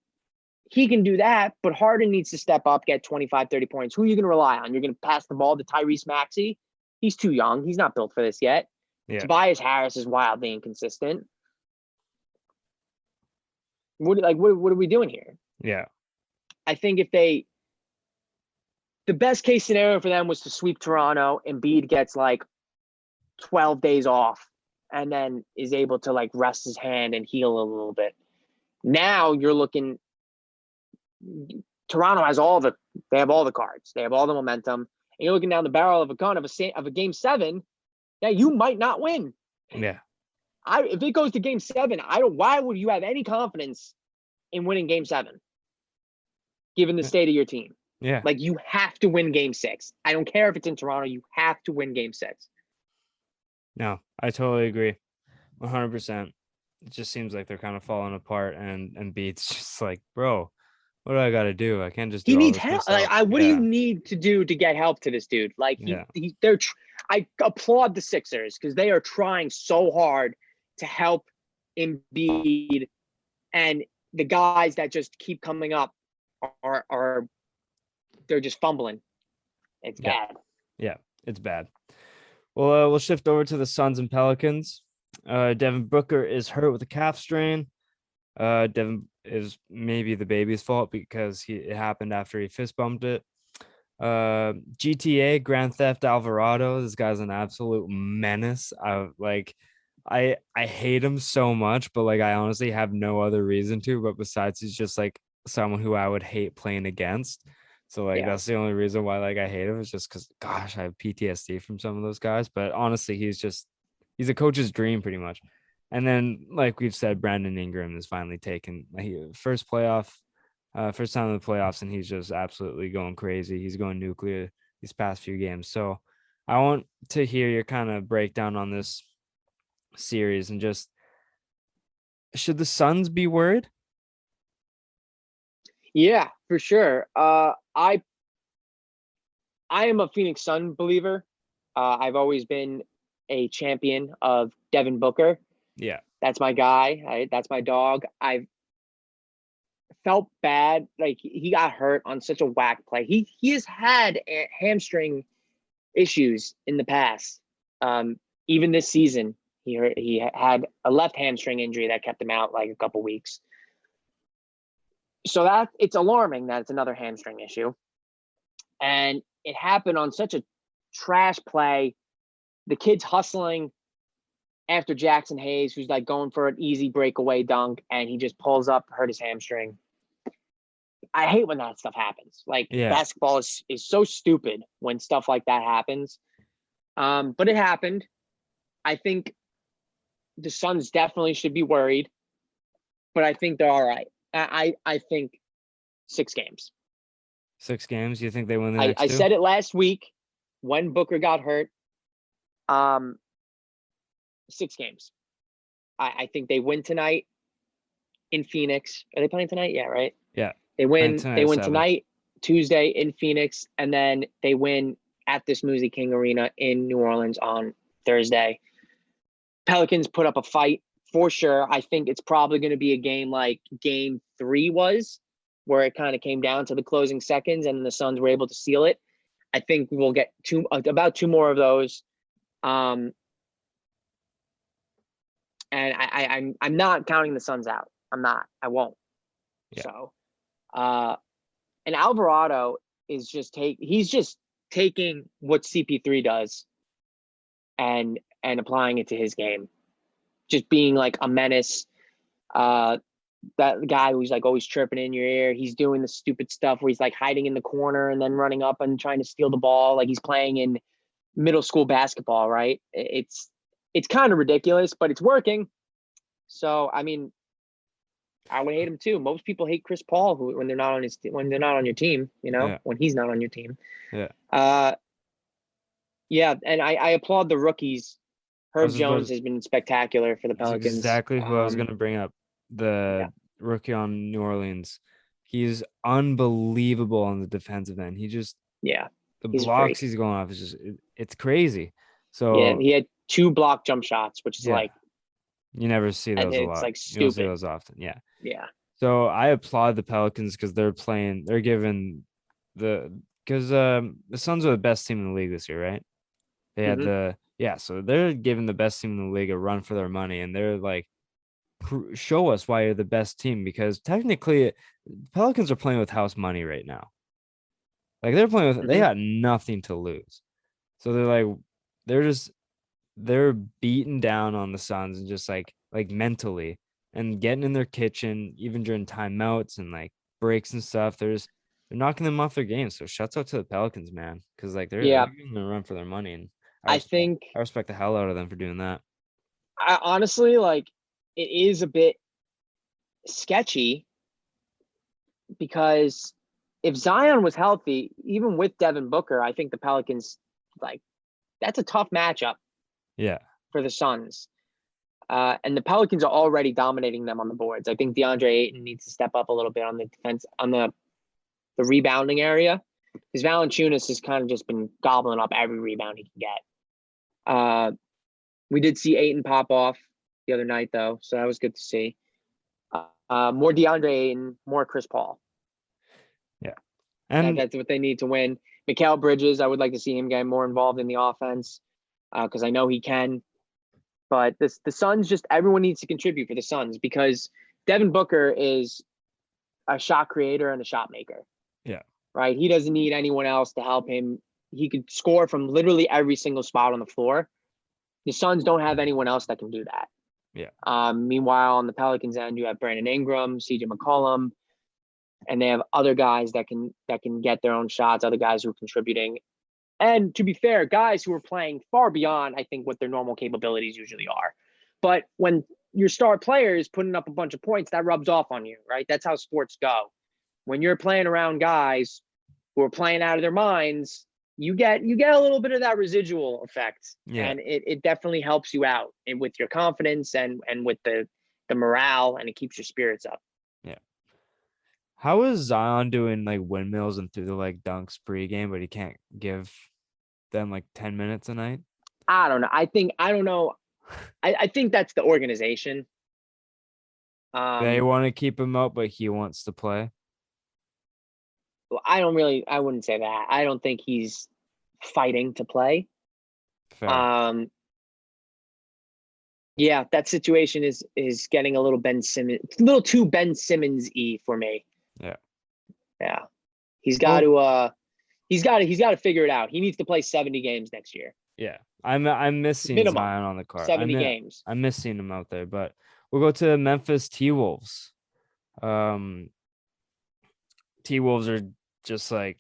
he can do that, but Harden needs to step up, get 25, 30 points. Who are you going to rely on? You're going to pass the ball to Tyrese Maxey? He's too young. He's not built for this yet. Yeah. Tobias Harris is wildly inconsistent. What are we doing here? Yeah. I think the best case scenario for them was to sweep Toronto. Embiid gets like 12 days off and then is able to like rest his hand and heal a little bit. Now you're looking, Toronto has they have all the cards. They have all the momentum. And you're looking down the barrel of a gun of a game 7 that you might not win. Yeah. If it goes to game 7, why would you have any confidence in winning game 7? Given the state of your team. Yeah. Like, you have to win game 6. I don't care if it's in Toronto. You have to win game 6. No, I totally agree. 100%. It just seems like they're kind of falling apart, and Beats just like, bro, what do I got to do? I can't just do he all needs this help. myself. What do you need to do to get help to this dude? Like, I applaud the Sixers because they are trying so hard to help Embiid, and the guys that just keep coming up are they're just fumbling. It's bad. Yeah, it's bad. Well, we'll shift over to the Suns and Pelicans. Devin Booker is hurt with a calf strain. Devin is maybe the baby's fault because it happened after he fist bumped it. GTA Grand Theft Alvarado. This guy's an absolute menace. I hate him so much, but like I honestly have no other reason to. But besides, he's just like someone who I would hate playing against. So like that's the only reason why like I hate him, is just because gosh, I have PTSD from some of those guys. But honestly, he's a coach's dream pretty much. And then like we've said, Brandon Ingram is finally taken first playoff first time in the playoffs, and he's just absolutely going crazy. He's going nuclear these past few games. So I want to hear your kind of breakdown on this series and just should the Suns be worried? Yeah, for sure. I am a Phoenix Sun believer. I've always been a champion of Devin Booker. Yeah. That's my guy. That's my dog. I've felt bad. Like, he got hurt on such a whack play. He has had hamstring issues in the past. Even this season, he had a left hamstring injury that kept him out like a couple weeks. So that it's alarming that it's another hamstring issue. And it happened on such a trash play. The kid's hustling after Jackson Hayes, who's like going for an easy breakaway dunk, and he just pulls up, hurt his hamstring. I hate when that stuff happens. Like, basketball is so stupid when stuff like that happens. But it happened. I think the Suns definitely should be worried, but I think they're all right. I think 6 games. 6 games? You think they win the next 2? I said it last week when Booker got hurt. 6 games. I think they win tonight in Phoenix. Are they playing tonight? Yeah, right? Yeah. They win tonight, tonight, Tuesday in Phoenix, and then they win at the Smoothie King Arena in New Orleans on Thursday. Pelicans put up a fight for sure. I think it's probably going to be a game like Game 3 was, where it kind of came down to the closing seconds and the Suns were able to seal it. I think we'll get about 2 more of those. And I'm not counting the Suns out. I'm not. I won't. Yeah. So, and Alvarado is he's just taking what CP3 does and applying it to his game. Just being like a menace. That guy who's like always chirping in your ear. He's doing the stupid stuff where he's like hiding in the corner and then running up and trying to steal the ball. Like he's playing in middle school basketball, right? It's kind of ridiculous, but it's working. So, I mean, I would hate him too. Most people hate Chris Paul when they're not on your team, when he's not on your team. Yeah. Yeah, and I applaud the rookies. Herb Jones has been spectacular for the Pelicans. That's exactly who I was going to bring up. The rookie on New Orleans. He's unbelievable on the defensive end. The blocks he's going off is it's crazy. So he had 2 block jump shots, which is like, you never see those a lot. It's like stupid. You don't see those often. Yeah. Yeah. So I applaud the Pelicans because they're giving because the Suns are the best team in the league this year, right? They had so they're giving the best team in the league a run for their money, and they're like, show us why you're the best team, because technically Pelicans are playing with house money right now. Like they're playing with they got nothing to lose. So they're beating down on the Suns and just like mentally and getting in their kitchen even during timeouts and like breaks and stuff. They're knocking them off their game. So shouts out to the Pelicans, man, because like they're giving them a run for their money, and I respect the hell out of them for doing that. I honestly, like, it is a bit sketchy because if Zion was healthy, even with Devin Booker, I think the Pelicans, like, that's a tough matchup. Yeah. For the Suns. And the Pelicans are already dominating them on the boards. I think DeAndre Ayton needs to step up a little bit on the defense, on the rebounding area. Because Valanciunas has kind of just been gobbling up every rebound he can get. We did see Ayton pop off the other night, though, so that was good to see. More DeAndre Ayton, more Chris Paul. Yeah. And that's what they need to win. Mikal Bridges, I would like to see him get more involved in the offense. Because I know he can, but the Suns everyone needs to contribute for the Suns because Devin Booker is a shot creator and a shot maker. Yeah. Right. He doesn't need anyone else to help him. He could score from literally every single spot on the floor. The Suns don't have anyone else that can do that. Yeah. Meanwhile, on the Pelicans end, you have Brandon Ingram, CJ McCollum, and they have other guys that can get their own shots. Other guys who are contributing. And to be fair, guys who are playing far beyond, I think, what their normal capabilities usually are. But when your star player is putting up a bunch of points, that rubs off on you, right? That's how sports go. when you're playing around guys who are playing out of their minds, you get a little bit of that residual effect. Yeah. And it definitely helps you out and with your confidence and with the morale, and it keeps your spirits up. Yeah. How is Zion doing like windmills and through the like dunks pregame, but he can't give them like 10 minutes a night? I don't know. I don't know. I think that's the organization. They want to keep him out, but he wants to play. I wouldn't say that. I don't think he's fighting to play. Fair. Yeah, that situation is getting a little too Ben Simmons-y for me. Yeah. Yeah. He's got to figure it out. He needs to play 70 games next year. Yeah. I miss seeing Minimum, Zion on the court. 70 games. I miss seeing him out there, but we'll go to Memphis T-Wolves. T-Wolves are just like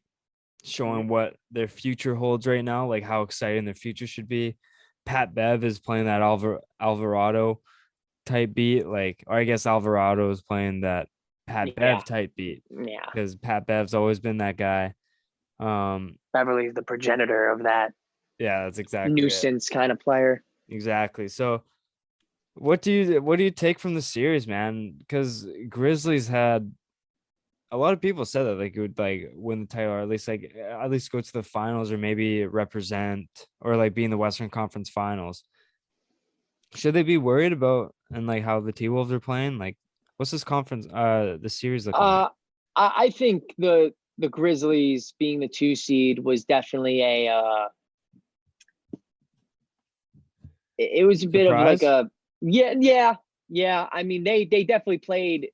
showing what their future holds right now, like how exciting their future should be. Pat Bev is playing that Alvarado type beat, like, or I guess Alvarado is playing that Pat Bev type beat. Yeah. Because Pat Bev's always been that guy. Beverly's the progenitor of that. Yeah, that's exactly nuisance kind of player. Exactly. So what do you take from the series, man? Because Grizzlies had a lot of people said that they could like win the title, or at least go to the finals, or maybe represent, or like be in the Western Conference Finals. Should they be worried about and like how the T-Wolves are playing? Like, what's this conference? The series looking like? I think the Grizzlies being the 2 seed was definitely it was a bit Surprise? of like yeah. I mean, they definitely played,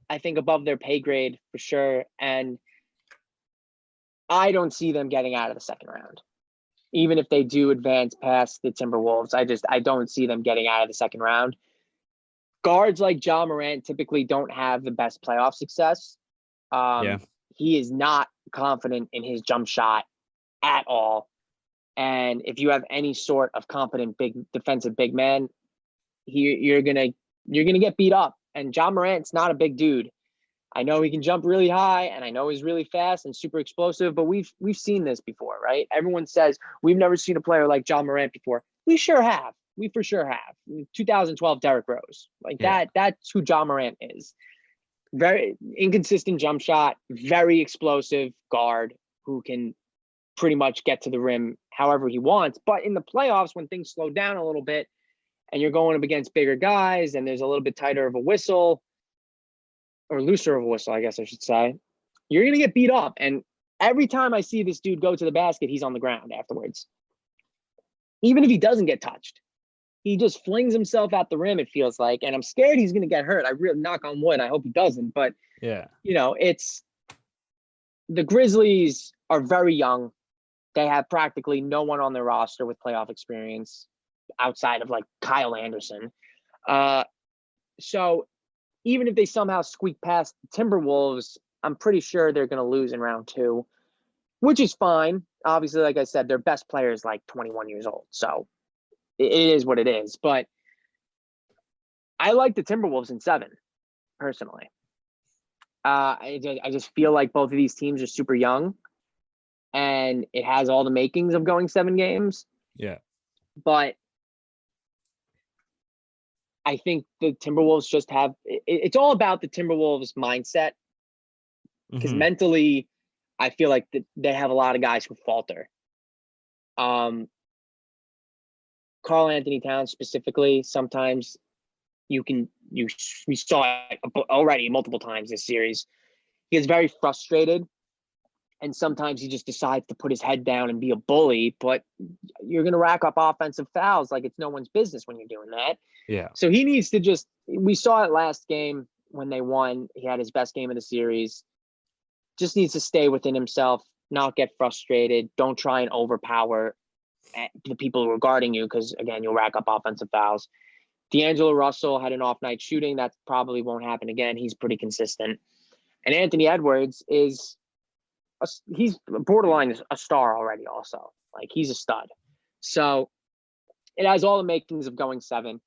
I think, above their pay grade for sure. And I don't see them getting out of the second round. Even if they do advance past the Timberwolves, I don't see them getting out of the second round. Guards like Ja Morant typically don't have the best playoff success. He is not confident in his jump shot at all. And if you have any sort of competent defensive big man, you're gonna get beat up. And Ja Morant's not a big dude. I know he can jump really high, and I know he's really fast and super explosive, but we've seen this before, right? Everyone says we've never seen a player like Ja Morant before. We sure have. We for sure have. 2012 Derrick Rose. That's who Ja Morant is. Very inconsistent jump shot, very explosive guard who can pretty much get to the rim however he wants. But in the playoffs, when things slow down a little bit and you're going up against bigger guys and there's a little bit tighter of a whistle, or looser of a whistle, I guess I should say, you're going to get beat up. And every time I see this dude go to the basket, he's on the ground afterwards. Even if he doesn't get touched, he just flings himself at the rim, it feels like. And I'm scared he's going to get hurt. I really knock on wood. I hope he doesn't. But, it's the Grizzlies are very young. They have practically no one on their roster with playoff experience outside of like Kyle Anderson. So even if they somehow squeak past the Timberwolves, I'm pretty sure they're going to lose in round 2, which is fine. Obviously, like I said, their best player is like 21 years old. So it is what it is. But I like the Timberwolves in 7, personally. I just feel like both of these teams are super young, and it has all the makings of going 7 games. Yeah. But I think the Timberwolves just have it's all about the Timberwolves mindset, because mentally I feel like they have a lot of guys who falter. Karl Anthony Towns specifically, sometimes we saw it already multiple times this series. He gets very frustrated, and sometimes he just decides to put his head down and be a bully, but you're going to rack up offensive fouls like it's no one's business when you're doing that. Yeah. So he needs to we saw it last game when they won. He had his best game of the series. Just needs to stay within himself, not get frustrated. Don't try and overpower the people who are guarding you, because, again, you'll rack up offensive fouls. D'Angelo Russell had an off night shooting. That probably won't happen again. He's pretty consistent. And Anthony Edwards he's borderline a star already also. Like, he's a stud. So it has all the makings of going 7.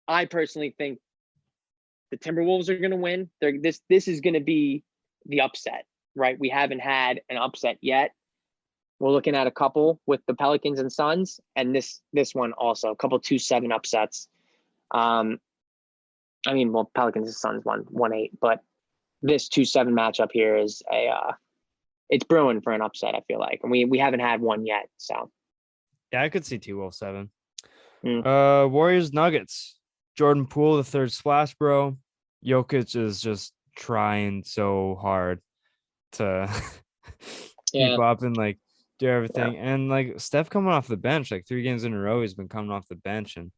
I personally think the Timberwolves are going to win. This is going to be the upset, right? We haven't had an upset yet. We're looking at a couple with the Pelicans and Suns, and this one also, a couple 2-7 upsets. Pelicans and Suns won 1-8, but this 2-7 matchup here is it's brewing for an upset, I feel like. And we haven't had one yet. So Yeah, I could see 2-7. Mm. Warriors Nuggets. Jordan Poole, the third splash bro. Jokic is just trying so hard to keep up and like do everything. Yeah. And like Steph coming off the bench, like 3 games in a row, he's been coming off the bench, and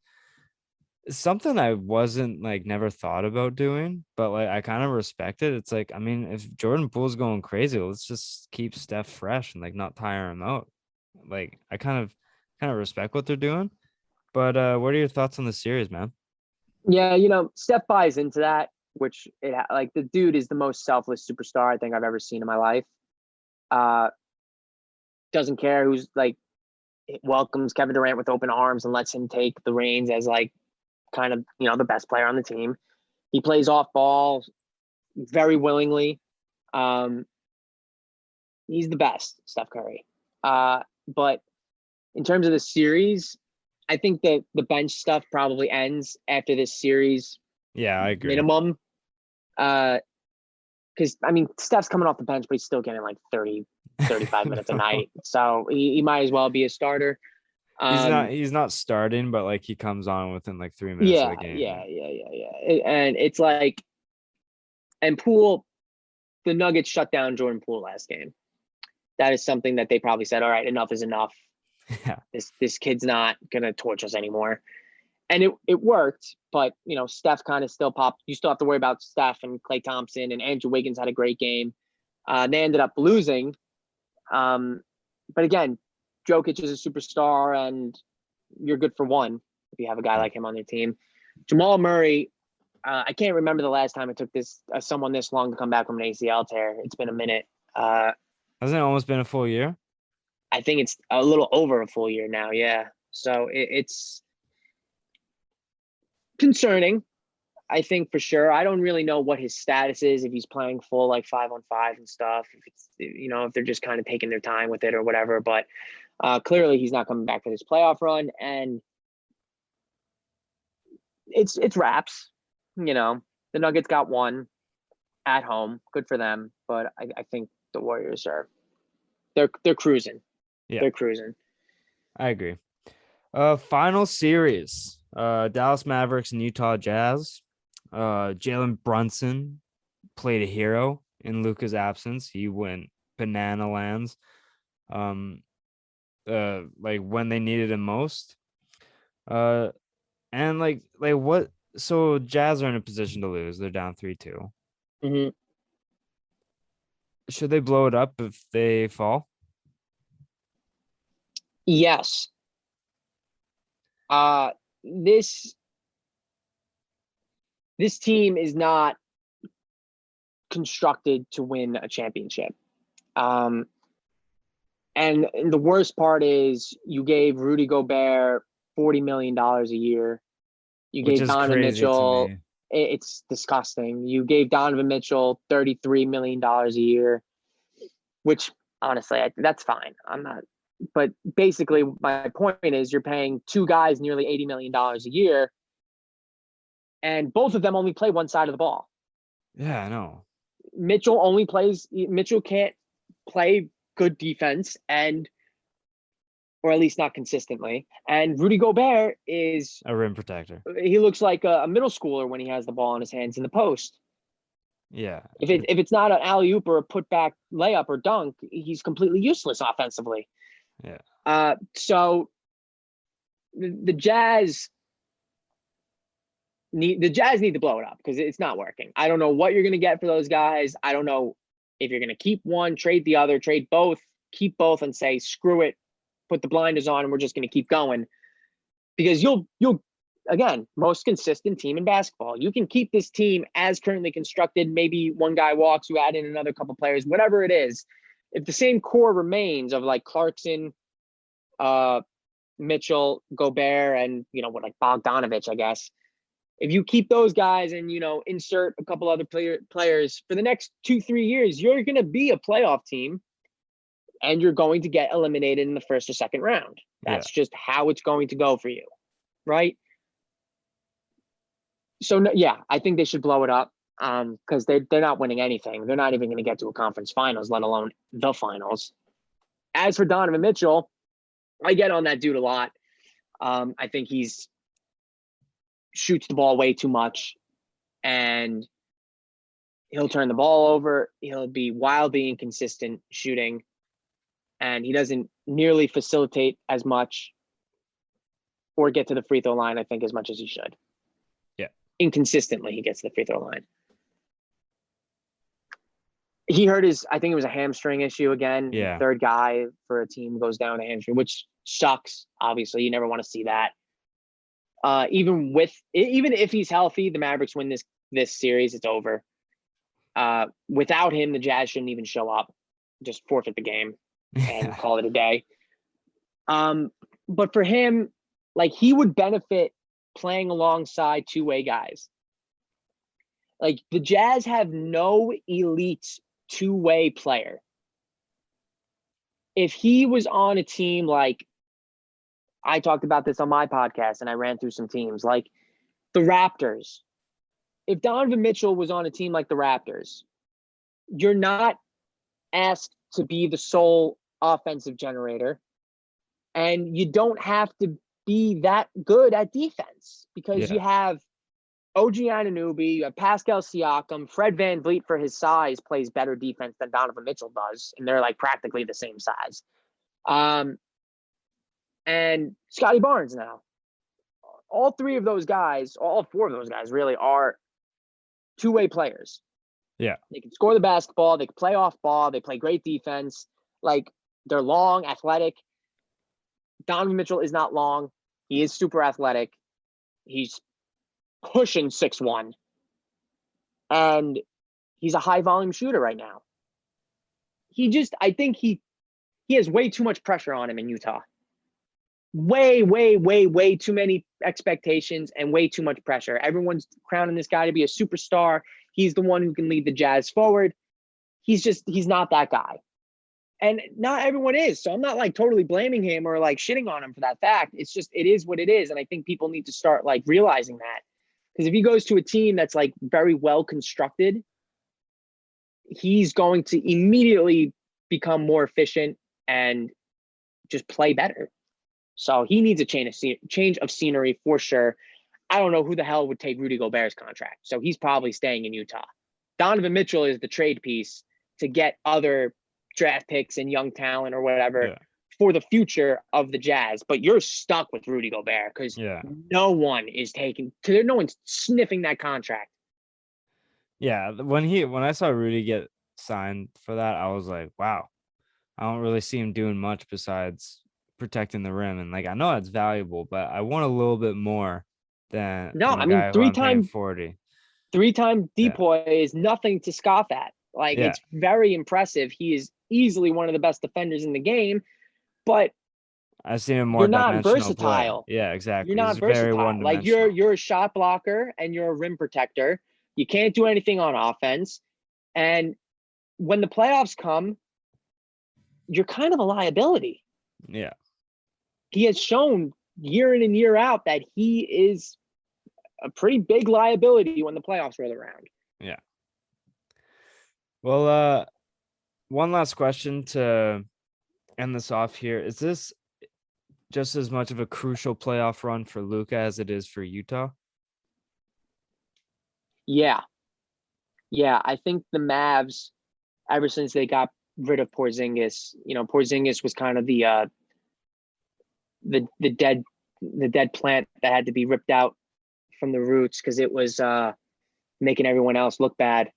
it's something I wasn't like never thought about doing, but like I kind of respect it. It's like, I mean, if Jordan Poole's going crazy, let's just keep Steph fresh and like not tire him out. Like I kind of respect what they're doing. But what are your thoughts on the series, man? Yeah, Steph buys into that, which the dude is the most selfless superstar I think I've ever seen in my life. Doesn't care who's like, welcomes Kevin Durant with open arms and lets him take the reins as like kind of, the best player on the team. He plays off ball very willingly. He's the best, Steph Curry. But in terms of the series, I think that the bench stuff probably ends after this series. Yeah, I agree. Minimum. Because, Steph's coming off the bench, but he's still getting like 30, 35 minutes a night. So he might as well be a starter. He's not starting, but like he comes on within like 3 minutes of the game. Yeah. And it's like, and Poole, the Nuggets shut down Jordan Poole last game. That is something that they probably said, all right, enough is enough. Yeah. This kid's not gonna torch us anymore. And it worked, but Steph kind of still popped. You still have to worry about Steph and Klay Thompson, and Andrew Wiggins had a great game. They ended up losing. But again, Jokic is a superstar, and you're good for one if you have a guy like him on your team. Jamal Murray, I can't remember the last time it took someone this long to come back from an ACL tear. It's been a minute. Hasn't it almost been a full year? I think it's a little over a full year now. Yeah. So it's concerning, I think, for sure. I don't really know what his status is, if he's playing full like 5-on-5 and stuff, if it's, if they're just kind of taking their time with it or whatever, but clearly he's not coming back for this playoff run, and it's wraps. The Nuggets got one at home, good for them, but I think the Warriors they're cruising. Yeah, they're cruising. I agree. Final series, Dallas Mavericks and Utah Jazz. Jalen Brunson played a hero in Luka's absence. He went banana lands. Like when they needed him most. And like what? So Jazz are in a position to lose. They're down 3-2. Mm-hmm. Should they blow it up if they fall? Yes. This team is not constructed to win a championship. And the worst part is you gave Rudy Gobert $40 million a year. You gave Donovan Mitchell. It's disgusting. You gave Donovan Mitchell $33 million a year, which honestly, that's fine. I'm not. But basically, my point is you're paying two guys nearly $80 million a year, and both of them only play one side of the ball. Yeah, I know. Mitchell can't play good defense, or at least not consistently. And Rudy Gobert is a rim protector. He looks like a middle schooler when he has the ball in his hands in the post. Yeah. If it's not an alley-oop or a putback layup or dunk, he's completely useless offensively. Yeah. So the Jazz need to blow it up because it's not working. I don't know what you're going to get for those guys. I don't know if you're going to keep one, trade the other, trade both, keep both, and say screw it, put the blinders on, and we're just going to keep going. Because you'll again, most consistent team in basketball. You can keep this team as currently constructed. Maybe one guy walks, you add in another couple players, whatever it is. If the same core remains of like Clarkson, Mitchell, Gobert, and like Bogdanovich, I guess, If you keep those guys and, insert a couple other players for the next 2-3 years, you're going to be a playoff team and you're going to get eliminated in the first or second round. That's just how it's going to go for you, right? So, yeah, I think they should blow it up because they're not winning anything. They're not even going to get to a conference finals, let alone the finals. As for Donovan Mitchell, I get on that dude a lot. I think he's shoots the ball way too much and he'll turn the ball over. He'll be wildly inconsistent shooting and he doesn't nearly facilitate as much or get to the free throw line, I think, as much as he should. Yeah. Inconsistently, he gets to the free throw line. He hurt I think it was a hamstring issue again. Yeah. Third guy for a team goes down a hamstring, which sucks. Obviously, you never want to see that. Even if he's healthy, the Mavericks win this series. It's over. Without him, the Jazz shouldn't even show up. Just forfeit the game and call it a day. But for him, like he would benefit playing alongside two-way guys. Like the Jazz have no elite two-way player. If he was on a team like I talked about this on my podcast and I ran through some teams like the Raptors. If Donovan Mitchell was on a team like the Raptors, you're not asked to be the sole offensive generator and you don't have to be that good at defense because you have OG Anunoby, you have Pascal Siakam, Fred VanVleet for his size plays better defense than Donovan Mitchell does, and they're like practically the same size. And Scotty Barnes now. All four of those guys really are two-way players. Yeah. They can score the basketball. They can play off ball. They play great defense. Like, they're long, athletic. Donovan Mitchell is not long. He is super athletic. He's pushing 6'1". And he's a high-volume shooter right now. I think he has way too much pressure on him in Utah. Way, way, way, way too many expectations and way too much pressure. Everyone's crowning this guy to be a superstar. He's the one who can lead the Jazz forward. He's not that guy. And not everyone is. So I'm not like totally blaming him or like shitting on him for that fact. It's just, it is what it is. And I think people need to start like realizing that. Because if he goes to a team that's like very well constructed, he's going to immediately become more efficient and just play better. So he needs a change of scenery for sure. I don't know who the hell would take Rudy Gobert's contract. So he's probably staying in Utah. Donovan Mitchell is the trade piece to get other draft picks and young talent or whatever for the future of the Jazz. But you're stuck with Rudy Gobert because no one's sniffing that contract. Yeah. When I saw Rudy get signed for that, I was like, wow, I don't really see him doing much besides protecting the rim. And like, I know that's valuable, but I want a little bit more than three-time 40. Three-time depoy is nothing to scoff at. Like, it's very impressive. He is easily one of the best defenders in the game, but I've seen him more. You're not versatile. Play. Yeah, exactly. You're not versatile. Like you're a shot blocker and you're a rim protector. You can't do anything on offense. And when the playoffs come, you're kind of a liability. Yeah. He has shown year in and year out that he is a pretty big liability when the playoffs roll around. Yeah. Well, one last question to end this off here. Is this just as much of a crucial playoff run for Luka as it is for Utah? Yeah. I think the Mavs, ever since they got rid of Porzingis, Porzingis was kind of the dead plant that had to be ripped out from the roots because it was making everyone else look bad.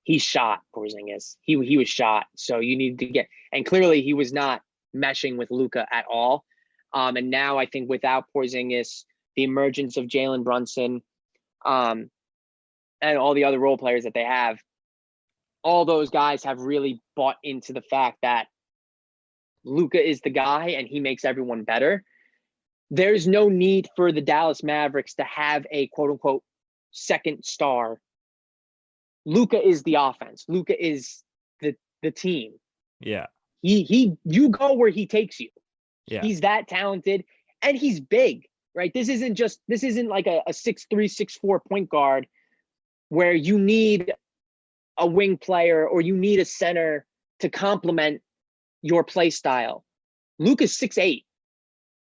He shot Porzingis. He was shot. So you need to and clearly he was not meshing with Luka at all. And now I think without Porzingis, the emergence of Jalen Brunson, and all the other role players that they have, all those guys have really bought into the fact that Luka is the guy and he makes everyone better. there's no need for the Dallas Mavericks to have a quote unquote second star. Luka is the offense. Luka is the team. Yeah. You go where he takes you. Yeah. He's that talented and he's big, right? This isn't like a 6'3", 6'4" point guard where you need a wing player or you need a center to complement your play style. Luka's 6'8".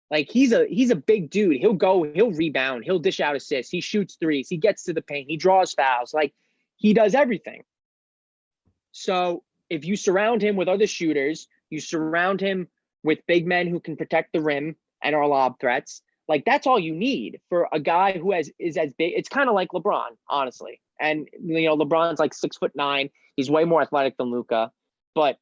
Like he's a big dude. He'll rebound, he'll dish out assists, he shoots threes, he gets to the paint, he draws fouls. Like he does everything. So if you surround him with other shooters, you surround him with big men who can protect the rim and are lob threats, like that's all you need for a guy who is as big. It's kind of like LeBron, honestly. And LeBron's like 6'9". He's way more athletic than Luka, but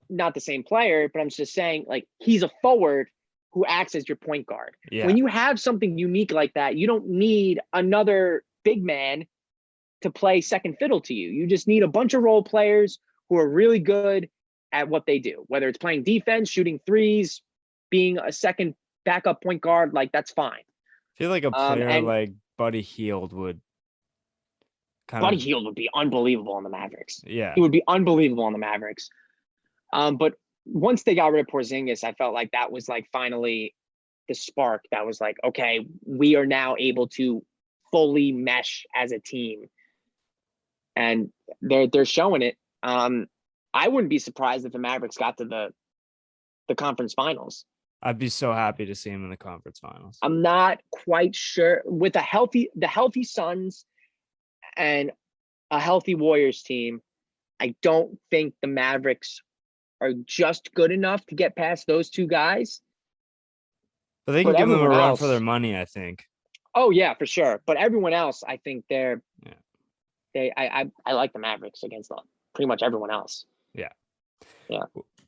not the same player. But I'm just saying, like, he's a forward who acts as your point guard. Yeah. When you have something unique like that, you don't need another big man to play second fiddle to you. You just need a bunch of role players who are really good at what they do, whether it's playing defense, shooting threes, being a second backup point guard. Like that's fine. I feel like a player like Buddy Hield would Hield would be unbelievable in the Mavericks. Yeah. He would be unbelievable in the Mavericks. But once they got rid of Porzingis, I felt like that was like finally the spark that was like, okay, we are now able to fully mesh as a team. And they're showing it. I wouldn't be surprised if the Mavericks got to the conference finals. I'd be so happy to see him in the conference finals. I'm not quite sure with the healthy Suns and a healthy Warriors team. I don't think the Mavericks are just good enough to get past those two guys. But they can give them a run for their money, I think. Oh yeah, for sure. But everyone else, I think I like the Mavericks against pretty much everyone else. Yeah. Yeah.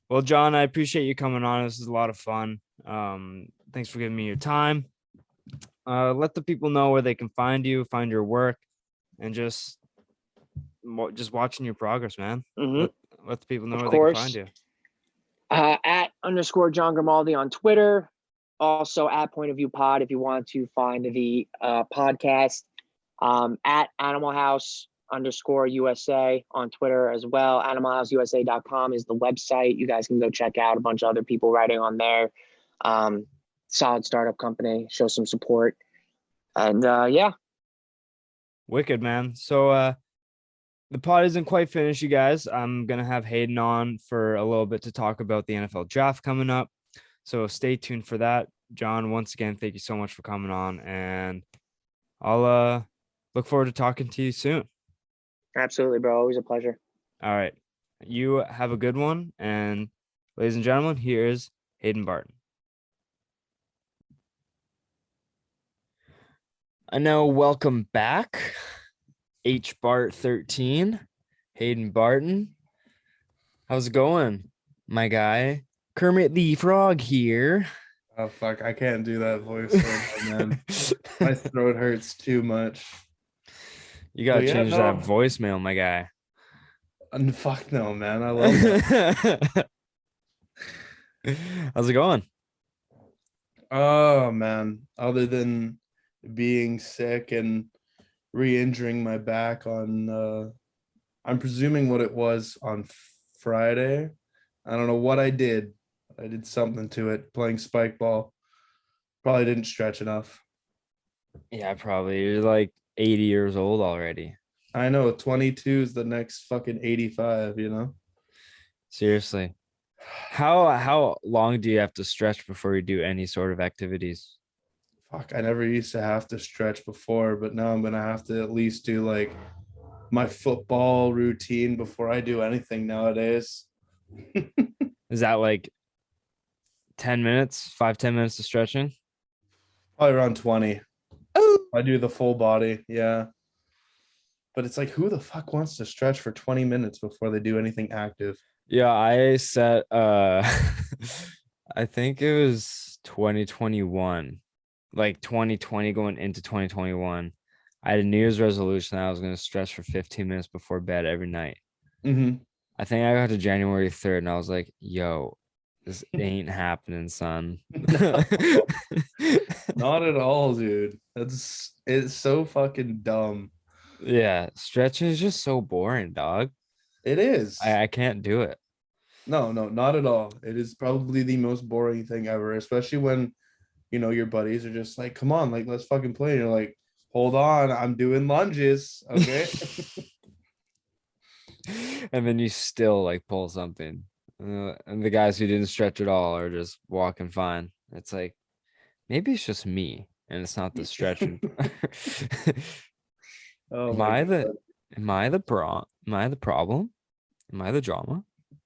Well, John, I appreciate you coming on. This is a lot of fun. Thanks for giving me your time. Let the people know where they can find you, find your work, and just watching your progress, man. Mm-hmm. Let the people know where they can find you. At _John Grimaldi on Twitter. Also at Point of View Pod if you want to find the podcast. At Animal House _USA on Twitter as well. AnimalHouseUSA.com is the website. You guys can go check out a bunch of other people writing on there. Solid startup company. Show some support. And yeah. Wicked, man. So the pod isn't quite finished, you guys. I'm going to have Haydn on for a little bit to talk about the NFL draft coming up. So stay tuned for that. John, once again, thank you so much for coming on. And I'll look forward to talking to you soon. Absolutely, bro. Always a pleasure. All right. You have a good one. And ladies and gentlemen, here's Haydn Barton. And now welcome back. HBart13, Haydn Barton. How's it going, my guy? Kermit the Frog here. Oh, fuck. I can't do that voice, man. My throat hurts too much. You got to change that voicemail, my guy. Fuck no, man. I love that. How's it going? Oh, man. Other than being sick and re-injuring my back on, I'm presuming what it was on Friday. I don't know what I did. I did something to it, playing spike ball. Probably didn't stretch enough. Yeah, probably. You're like 80 years old already. I know. 22 is the next fucking 85, you know? Seriously. How long do you have to stretch before you do any sort of activities? Fuck, I never used to have to stretch before, but now I'm going to have to at least do like my football routine before I do anything nowadays. Is that like 10 minutes, 5-10 minutes of stretching? Probably around 20. Oh, I do the full body. Yeah. But it's like, who the fuck wants to stretch for 20 minutes before they do anything active? Yeah, I set I think it was 2021, like 2020 going into 2021. I had a New Year's resolution that I was going to stretch for 15 minutes before bed every night. Mm-hmm. I think I got to January 3rd and I was like, yo, This ain't happening, son. No, not at all, dude. It's so fucking dumb. Yeah, stretching is just so boring, dog. It is. I can't do it. No, not at all. It is probably the most boring thing ever, especially when your buddies are just like, come on, like let's fucking play. And you're like, hold on, I'm doing lunges. Okay. And then you still like pull something. And the guys who didn't stretch at all are just walking fine. It's like maybe it's just me and it's not the stretching. Oh am my I the God. am I the am I the problem? Am I the drama? No.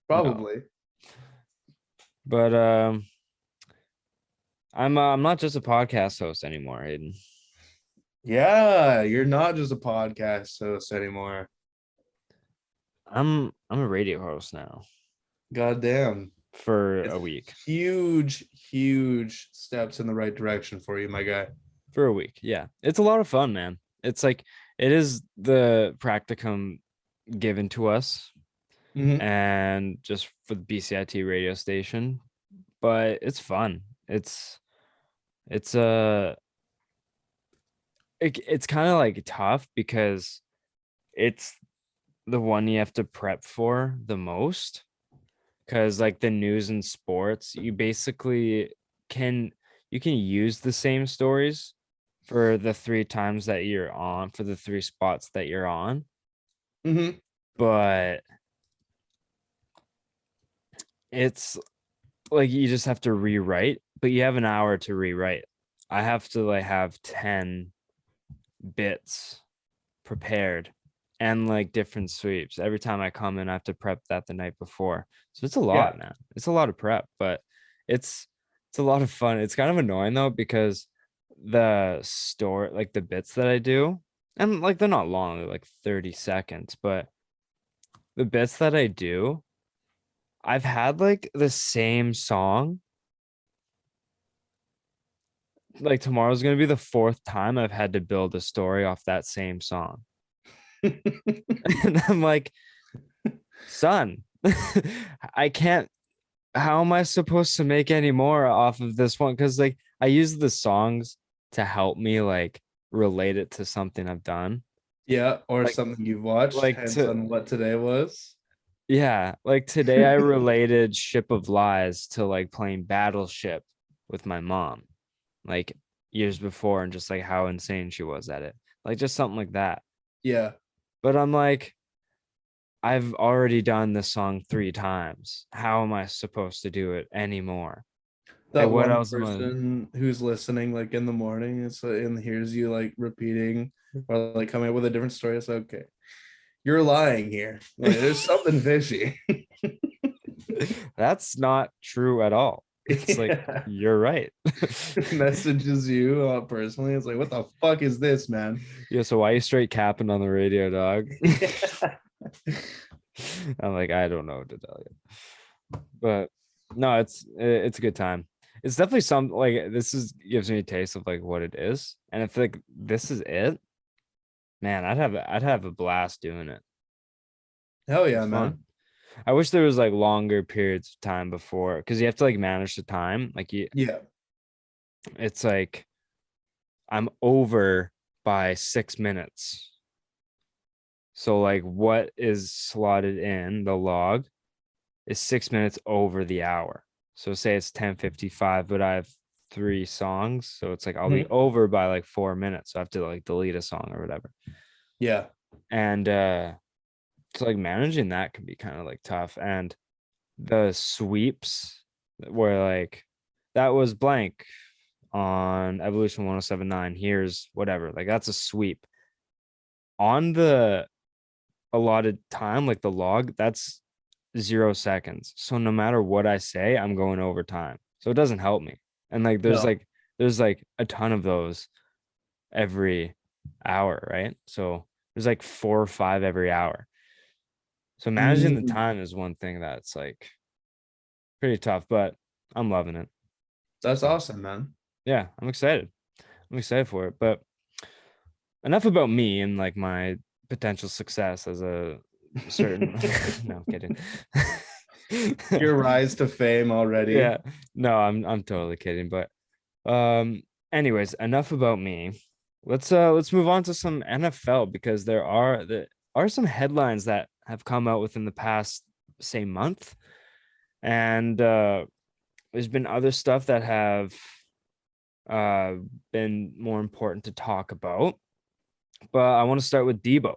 Probably. But I'm not just a podcast host anymore, Hayden. Yeah, you're not just a podcast host anymore. I'm a radio host now God damn. for It's a week. huge steps in the right direction for you, my guy. For a week. Yeah. It's a lot of fun, man. It's like it is the practicum given to us Mhm. and just for the BCIT radio station, but it's fun. It's it's kind of like tough because it's the one you have to prep for the most, because like the news and sports, you basically can use the same stories for the 3 times that you're on, for the 3 spots that you're on, Mhm. but it's like you just have to rewrite, but you have an hour to rewrite. I have to like have 10 bits prepared and like different sweeps. Every time I come in, I have to prep that the night before. So it's a lot, Yeah. man. It's a lot of prep, but it's a lot of fun. It's kind of annoying though, because the store, like the bits that I do, and like they're not long, they're like 30 seconds, but the bits that I do, I've had like the same song. Like tomorrow's gonna be the 4th time I've had to build a story off that same song. And I'm like, son, I can't, how am I supposed to make any more off of this one? Because like I use the songs to help me like relate it to something I've done. Yeah, or Like something you've watched, like hence to on what today was. yeah, like today I related Ship of Lies to like playing Battleship with my mom, like years before, and just like how insane she was at it. Like just something like that. Yeah. But I'm like, I've already done this song 3 times. How am I supposed to do it anymore? Like That what one else am I? person who's listening like in the morning, and hears you like repeating or like coming up with a different story. It's okay. You're lying here. Like, there's something fishy. That's not true at all. It's like Yeah. you're right. Messages you personally. It's like, what the fuck is this, man? Yeah, so why you straight capping on the radio, dog? Yeah. I'm like, I don't know what to tell you. But no, it's a good time. It's definitely some like this is gives me a taste of like what it is. And if like this is it, man, I'd have a blast doing it. Hell yeah, It's man. fun. I wish there was like longer periods of time before, because you have to like manage the time. Like Yeah. it's like I'm over by 6 minutes. So like what is slotted in the log is 6 minutes over the hour. So say it's 10:55, but I have 3 songs. So it's like I'll be Mhm. over by like 4 minutes. So I have to like delete a song or whatever. Yeah. And so like managing that can be kind of like tough. And the sweeps where like that was blank on Evolution 1079. Here's whatever. Like that's a sweep. On the allotted time, like the log, that's 0 seconds. So no matter what I say, I'm going over time. So it doesn't help me. And like No. there's like a ton of those every hour, right? So there's like 4 or 5 every hour. So managing the Mm, time is one thing that's like pretty tough, but I'm loving it. that's So awesome, man. yeah, I'm excited. I'm excited for it. But enough about me and like my potential success as a certain no, I'm kidding. Your rise to fame already. Yeah. No, I'm totally kidding. But anyways, enough about me. Let's move on to some NFL because there are some headlines that have come out within the past, say, month. And there's been other stuff that have been more important to talk about. But I want to start with Deebo.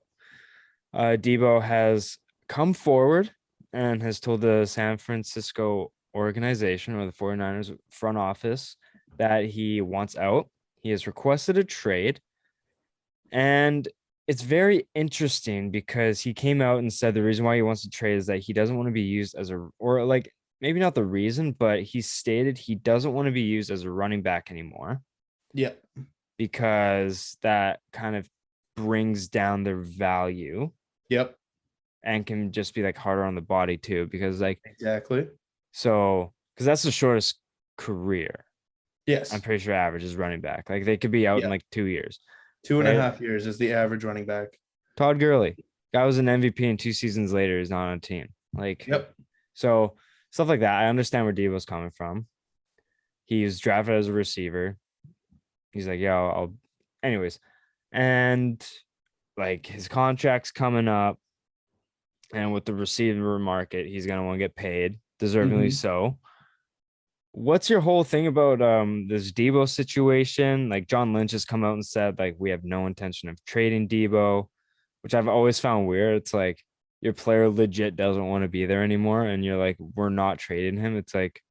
Deebo has come forward and has told the San Francisco organization or the 49ers front office that he wants out. He has requested a trade. And it's very interesting because he came out and said the reason why he wants to trade is that he doesn't want to be used as or like maybe not the reason, but he stated he doesn't want to be used as a running back anymore. Yeah. Because that kind of brings down their value. Yep. And can just be like harder on the body too, because like exactly. So because that's the shortest career. Yes. I'm pretty sure average is running back. Like they could be out in like 2 years. 2.5 years is the average running back. Todd Gurley, guy was an MVP and 2 seasons later is not on a team. Like, yep. So stuff like that. I understand where Deebo's coming from. He was drafted as a receiver. He's like, yo, anyways. And like his contract's coming up. And with the receiver market, he's gonna want to get paid, deservingly so. What's your whole thing about this Deebo situation? Like John Lynch has come out and said like we have no intention of trading Deebo, which I've always found weird. It's like your player legit doesn't want to be there anymore, and you're like, we're not trading him. It's like,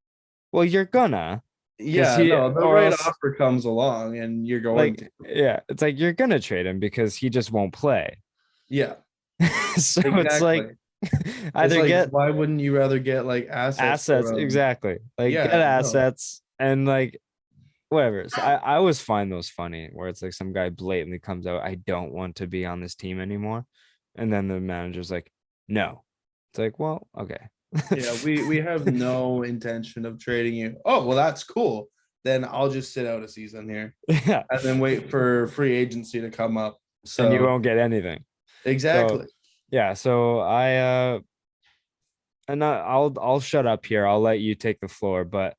well, you're gonna. Yeah, no, the right offer comes along, and you're going like, yeah, it's like you're gonna trade him because he just won't play. Yeah. So it's like either get why wouldn't you rather get like assets exactly like get assets and like whatever. So I always find those funny where it's like some guy blatantly comes out, I don't want to be on this team anymore, and then the manager's like, no. It's like, well, okay. Yeah, we have no intention of trading you. Oh, well, that's cool. Then I'll just sit out a season here. Yeah. And then wait for free agency to come up. So and you won't get anything. Exactly. So I'll shut up here. I'll let you take the floor, but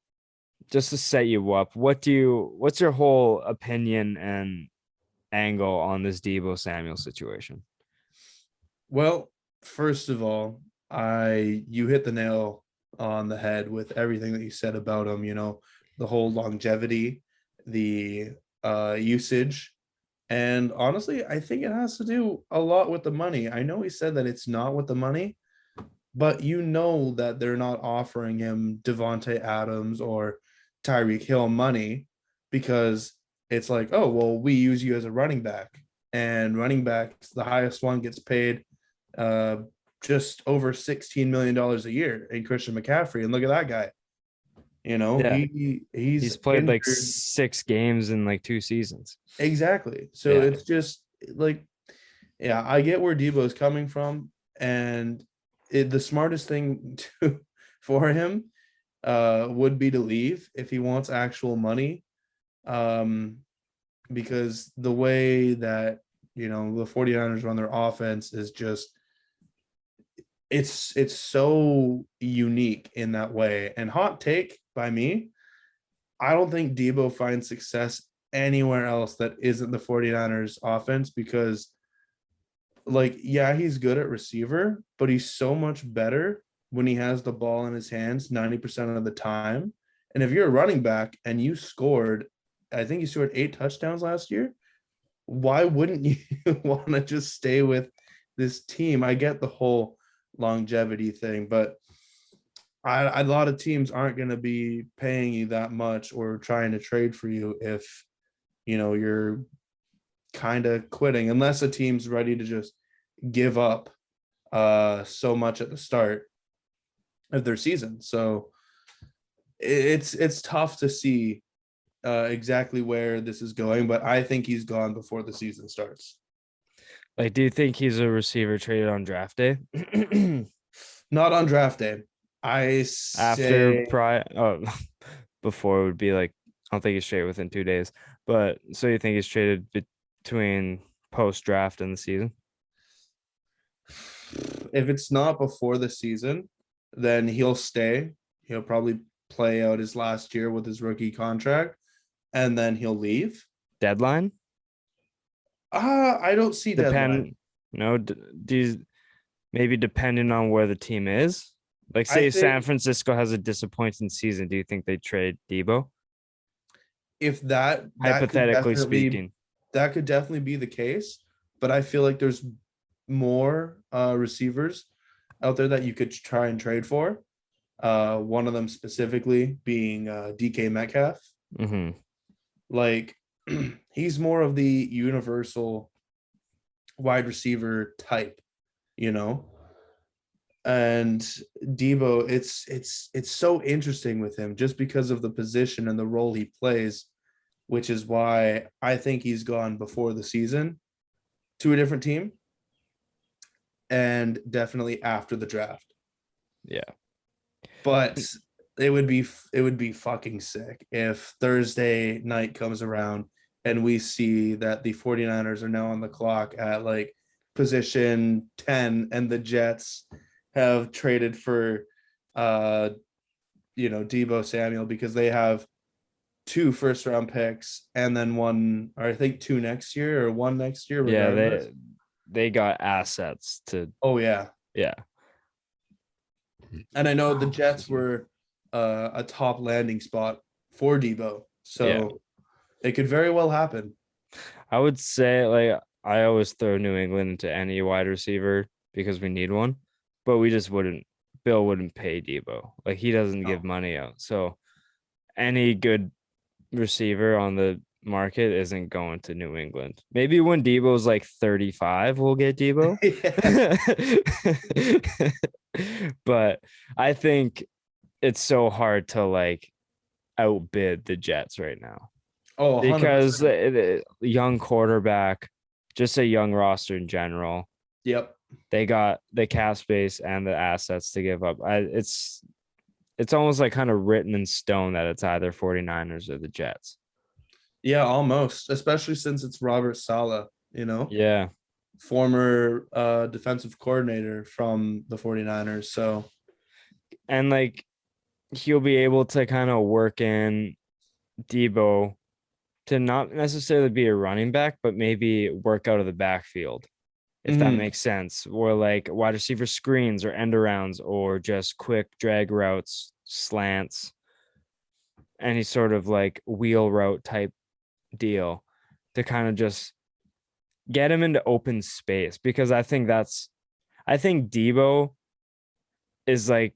just to set you up, what's your whole opinion and angle on this Deebo Samuel situation? Well, first of all, you hit the nail on the head with everything that you said about him, the whole longevity, the usage. And honestly, I think it has to do a lot with the money. I know he said that it's not with the money, but that they're not offering him Devontae Adams or Tyreek Hill money because it's like, oh, well, we use you as a running back. And running backs, the highest one gets paid just over $16 million a year in Christian McCaffrey. And look at that guy. He's played like 6 games in like 2 seasons. Exactly. So it's just like, I get where Deebo is coming from, and the smartest thing for him would be to leave if he wants actual money, because the way that the 49ers run their offense is just it's so unique in that way. And hot take by me, I don't think Deebo finds success anywhere else that isn't the 49ers offense, because he's good at receiver, but he's so much better when he has the ball in his hands 90% of the time. And if you're a running back and you scored, I think you scored 8 touchdowns last year, why wouldn't you want to just stay with this team? I get the whole longevity thing, but a lot of teams aren't going to be paying you that much or trying to trade for you if you're kind of quitting, unless a team's ready to just give up so much at the start of their season. So it's tough to see exactly where this is going, but I think he's gone before the season starts. Like, do you think he's a receiver traded on draft day? Not on draft day. Before would be like, I don't think he's traded within 2 days. But so you think he's traded between post draft and the season? If it's not before the season, then he'll stay. He'll probably play out his last year with his rookie contract, and then he'll leave. Deadline? I don't see deadline. Maybe depending on where the team is. Like, say San Francisco has a disappointing season. Do you think they trade Deebo? If that hypothetically speaking, that could definitely be the case. But I feel like there's more receivers out there that you could try and trade for. One of them specifically being DK Metcalf. Mm-hmm. Like, he's more of the universal wide receiver type, you know. And Deebo, it's so interesting with him just because of the position and the role he plays, which is why I think he's gone before the season to a different team, and definitely after the draft. Yeah. But it would be fucking sick if Thursday night comes around and we see that the 49ers are now on the clock at like position 10 and the Jets have traded for Deebo Samuel because they have 2 first-round picks and then one, or I think 2 next year or 1 next year. Yeah, they got assets to. Oh yeah. Yeah. And I know the Jets were a top landing spot for Deebo, so it could very well happen. I would say, like, I always throw New England into any wide receiver because we need one, but we just wouldn't. Bill wouldn't pay Deebo. Like, he doesn't give money out. So any good receiver on the market isn't going to New England. Maybe when Deebo's like 35, we'll get Deebo. But I think it's so hard to like outbid the Jets right now. Oh, 100%. Because the young quarterback, just a young roster in general. Yep. They got the cap space and the assets to give up. It's almost like kind of written in stone that it's either 49ers or the Jets. Yeah, almost, especially since it's Robert Saleh, Yeah. Former defensive coordinator from the 49ers. So, and like he'll be able to kind of work in Deebo to not necessarily be a running back, but maybe work out of the backfield, if that makes sense. Or like wide receiver screens or end arounds or just quick drag routes, slants, any sort of like wheel route type deal to kind of just get him into open space. Because I think Deebo is like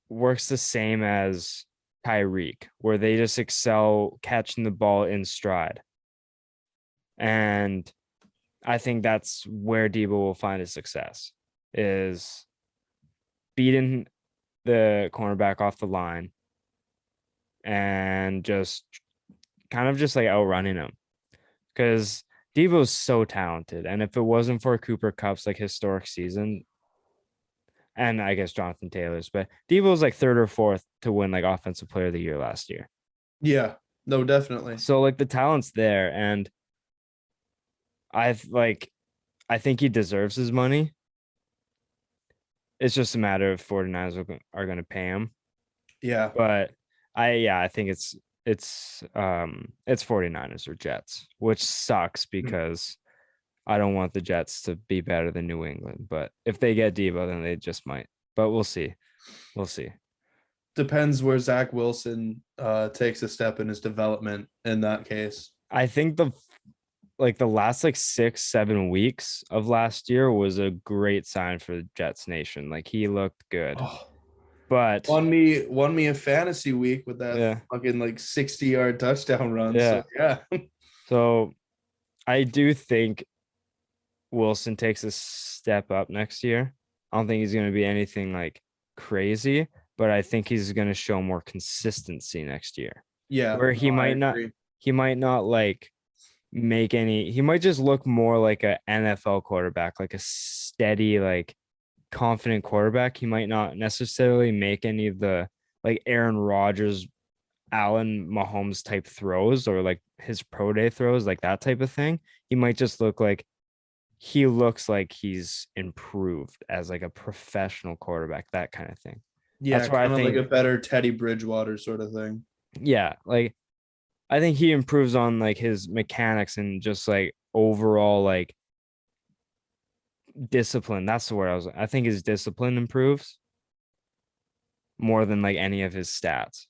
works the same as Tyreek, where they just excel catching the ball in stride. And I think that's where Deebo will find his success, is beating the cornerback off the line and just kind of just like outrunning him. Because Deebo's so talented. And if it wasn't for Cooper Kupp's like historic season, and I guess Jonathan Taylor's, but Deebo's like 3rd or 4th to win like offensive player of the year last year. Yeah, no, definitely. So like the talent's there, and I think he deserves his money. It's just a matter of 49ers are going to pay him. Yeah. But I think it's 49ers or Jets, which sucks because I don't want the Jets to be better than New England. But if they get Deebo, then they just might. But we'll see. Depends where Zach Wilson takes a step in his development in that case. I think the last 6-7 weeks of last year was a great sign for the Jets Nation. Like, he looked good. But won me a fantasy week with that fucking 60-yard touchdown run. Yeah. So yeah. So I do think Wilson takes a step up next year. I don't think he's going to be anything like crazy, but I think he's going to show more consistency next year. Yeah. Where he might not like make any, he might just look more like an NFL quarterback, like a steady, like confident quarterback. He might not necessarily make any of the like Aaron Rodgers, Allen Mahomes type throws or like his pro day throws, like that type of thing. He might just look like he looks like he's improved as like a professional quarterback, that kind of thing. Yeah, That's why I kind of like think, a better Teddy Bridgewater sort of thing. yeah, like I think he improves on like his mechanics and just like overall like discipline. That's the word I think his discipline improves more than like any of his stats.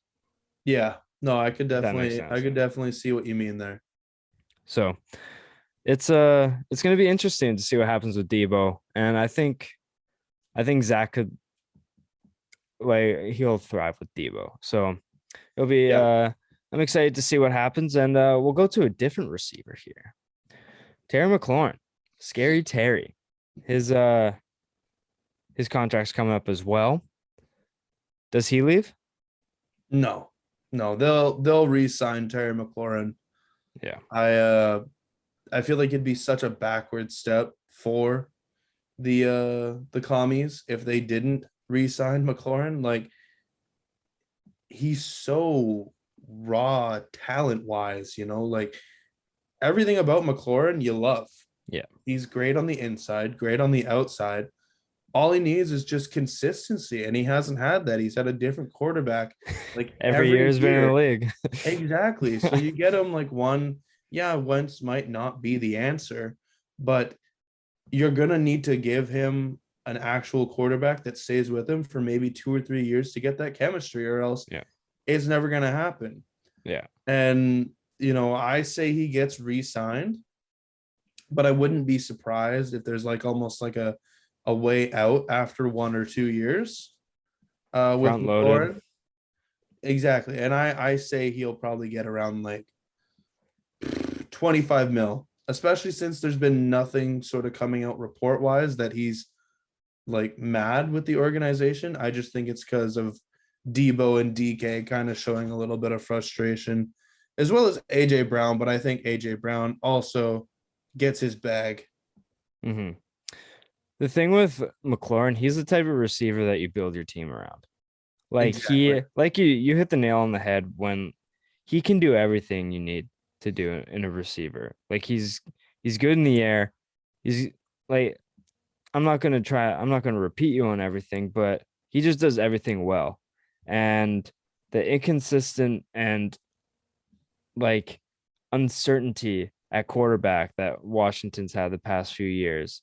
Yeah. No, If that makes I sense. could definitely see what you mean there. So it's gonna be interesting to see what happens with Deebo. And I think Zach could like he'll thrive with Deebo. So it'll be Yeah. I'm excited to see what happens. And we'll go to a different receiver here. Terry McLaurin. Scary Terry. His contract's coming up as well. Does he leave? No. No, they'll re-sign Terry McLaurin. Yeah. I feel like it'd be such a backward step for the commies if they didn't re-sign McLaurin. Like, he's so raw talent wise, like everything about McLaurin you love. Yeah. He's great on the inside, great on the outside. All he needs is just consistency, and he hasn't had that. He's had a different quarterback like Every year has been in the league. Exactly. So you get him like one, yeah, Wentz might not be the answer, but you're gonna need to give him an actual quarterback that stays with him for maybe 2 or 3 years to get that chemistry, or else Yeah. it's never gonna happen. Yeah. And I say he gets re-signed, but I wouldn't be surprised if there's like almost like a way out after 1 or 2 years with Front loaded. McLaurin. Exactly. And I say he'll probably get around like 25 mil, especially since there's been nothing sort of coming out report wise that he's like mad with the organization. I just think it's because of Deebo and DK kind of showing a little bit of frustration, as well as AJ Brown. But I think AJ Brown also gets his bag. Mm-hmm. The thing with McLaurin, he's the type of receiver that you build your team around. Like Exactly. you hit the nail on the head when he can do everything you need to do in a receiver. Like he's good in the air. He's like I'm not gonna repeat you on everything, but he just does everything well. And the inconsistent and like uncertainty at quarterback that Washington's had the past few years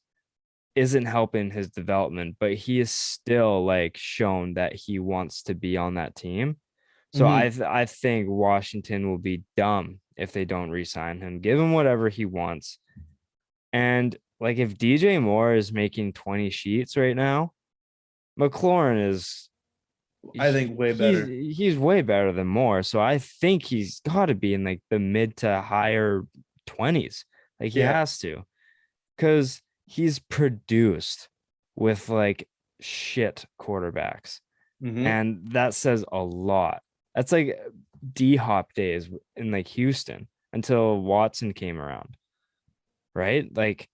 isn't helping his development, but he is still like shown that he wants to be on that team. So Mhm. I think Washington will be dumb if they don't re-sign him. Give him whatever he wants. And like if DJ Moore is making 20 sheets right now, McLaurin is I think way better. he's way better than Moore. So I think he's got to be in like the mid to higher 20s. Like he Yeah. has to. Cuz he's produced with like shit quarterbacks. Mhm. And that says a lot. That's like D-Hop days in like Houston until Watson came around. Right? Like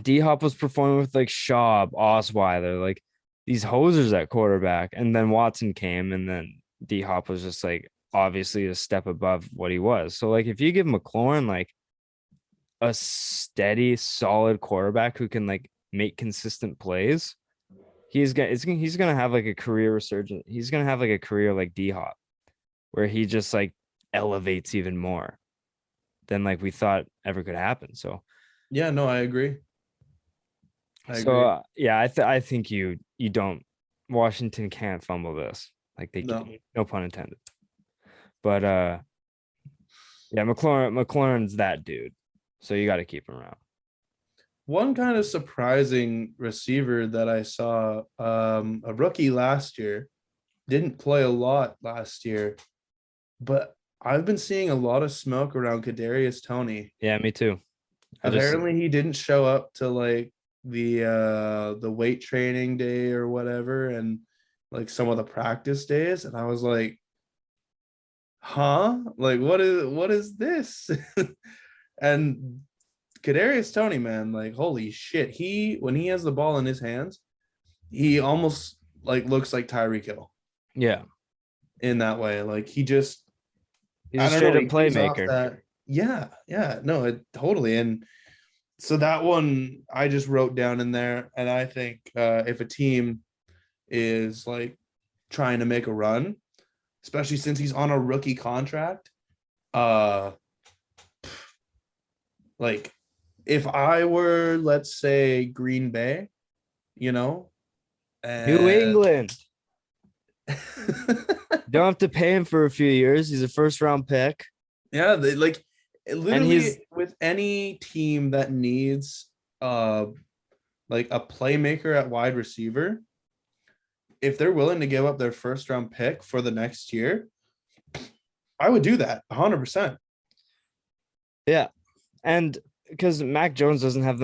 D-Hop was performing with like Schaub, Osweiler, like these hosers at quarterback. And then Watson came, and then D-Hop was just like obviously a step above what he was. So like if you give McLaurin like a steady, solid quarterback who can like make consistent plays, he's gonna have like a career resurgence. He's gonna have like a career like D-Hop, where he just like elevates even more than like we thought ever could happen. So Yeah, no, I agree. I So agree. yeah, I think you don't Washington can't fumble this. Like they No. can, no pun intended. But yeah, McLaurin's that dude. So you got to keep him around. One kind of surprising receiver that I saw, a rookie last year, didn't play a lot last year, but I've been seeing a lot of smoke around Kadarius Toney. Yeah, me too. Apparently he didn't show up to like the weight training day or whatever, and like some of the practice days, and I was like, huh? Like what is this? And Kadarius Toney, man, like holy shit. When he has the ball in his hands, he almost like looks like Tyreek Hill Yeah, in that way. Like he's I a don't straight know, up he plays off playmaker. that. Yeah, no, it totally. And So that one I just wrote down in there, and I think if a team is like trying to make a run, especially since he's on a rookie contract, uh, like if I were, let's say, Green Bay, you know, New and England. Don't have to pay him for a few years. He's a first round pick. yeah, they like literally he's- with any team that needs like a playmaker at wide receiver, if they're willing to give up their first round pick for the next year, I would do that 100%. Yeah. And because Mac Jones doesn't have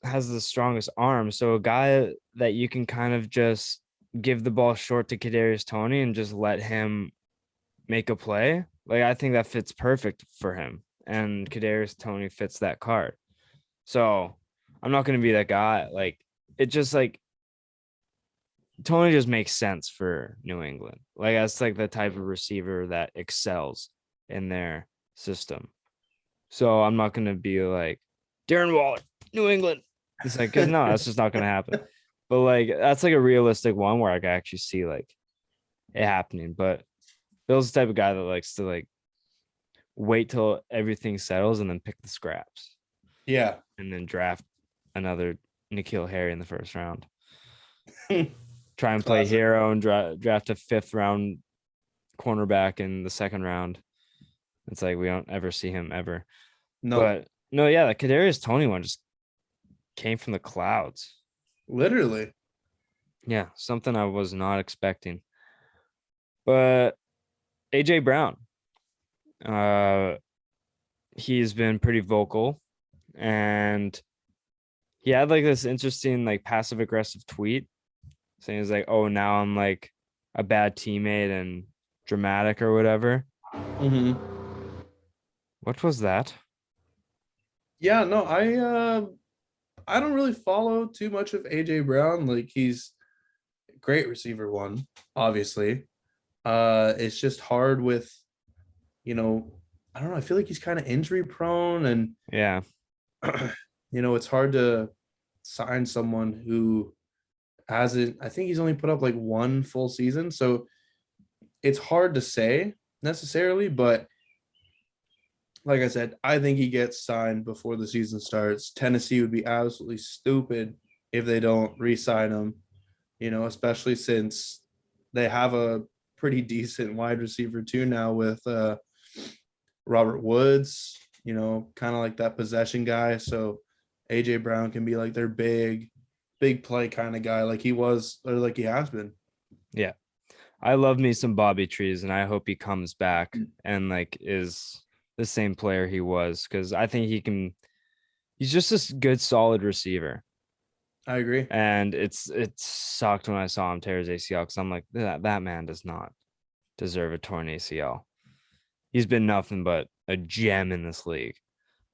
has the strongest arm. So a guy that you can kind of just give the ball short to Kadarius Toney and just let him make a play. Like, I think that fits perfect for him. And Kadarius Toney fits that card. So I'm not going to be that guy. Like, it just like Toney just makes sense for New England. Like, that's like the type of receiver that excels in their system. So I'm not going to be like Darren Waller, New England. It's like, no, that's just not going to happen. But like, that's like a realistic one where I can actually see like it happening. But Bill's the type of guy that likes to like wait till everything settles and then pick the scraps. Yeah. And then draft another N'Keal Harry in the first round. Try and play Classic. hero and draft a 5th round cornerback in the 2nd round. It's like we don't ever see him ever. No, But no, yeah, the Kadarius Toney one just came from the clouds. literally. Yeah, something I was not expecting. But AJ Brown, he's been pretty vocal, and he had like this interesting like passive aggressive tweet saying he's like, oh, now I'm like a bad teammate and dramatic or whatever. Mm-hmm. What was that? Yeah, no, I don't really follow too much of AJ Brown. Like he's a great receiver one, obviously. It's just hard with, I don't know, I feel like he's kind of injury prone and Yeah. it's hard to sign someone who hasn't, I think he's only put up like one full season. So it's hard to say necessarily, but like I said, I think he gets signed before the season starts. Tennessee would be absolutely stupid if they don't re-sign him, especially since they have a pretty decent wide receiver too now with Robert Woods, kind of like that possession guy. So AJ Brown can be like their big play kind of guy, like he was or like he has been. Yeah. I love me some Bobby Trees, and I hope he comes back and like is the same player he was, because I think he's just a good solid receiver. I agree. And it sucked when I saw him tear his ACL, because I'm like, that man does not deserve a torn ACL. He's been nothing but a gem in this league.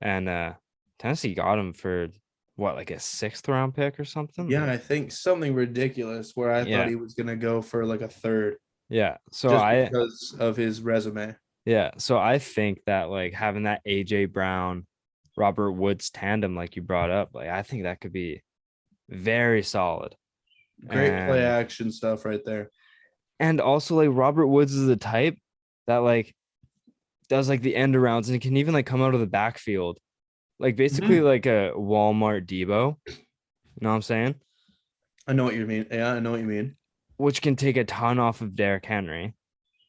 And Tennessee got him for what, like a 6th round pick or something? Yeah, I think something ridiculous where I Yeah. thought he was going to go for like a 3rd. Yeah. So just because of his resume. Yeah. So I think that like having that AJ Brown, Robert Woods tandem, like you brought up, like I think that could be very solid. Great play action stuff right there. And also like Robert Woods is the type that like does like the end arounds and can even like come out of the backfield. Like basically like a Walmart Deebo. You know what I'm saying? I know what you mean. Yeah, I know what you mean. Which can take a ton off of Derrick Henry,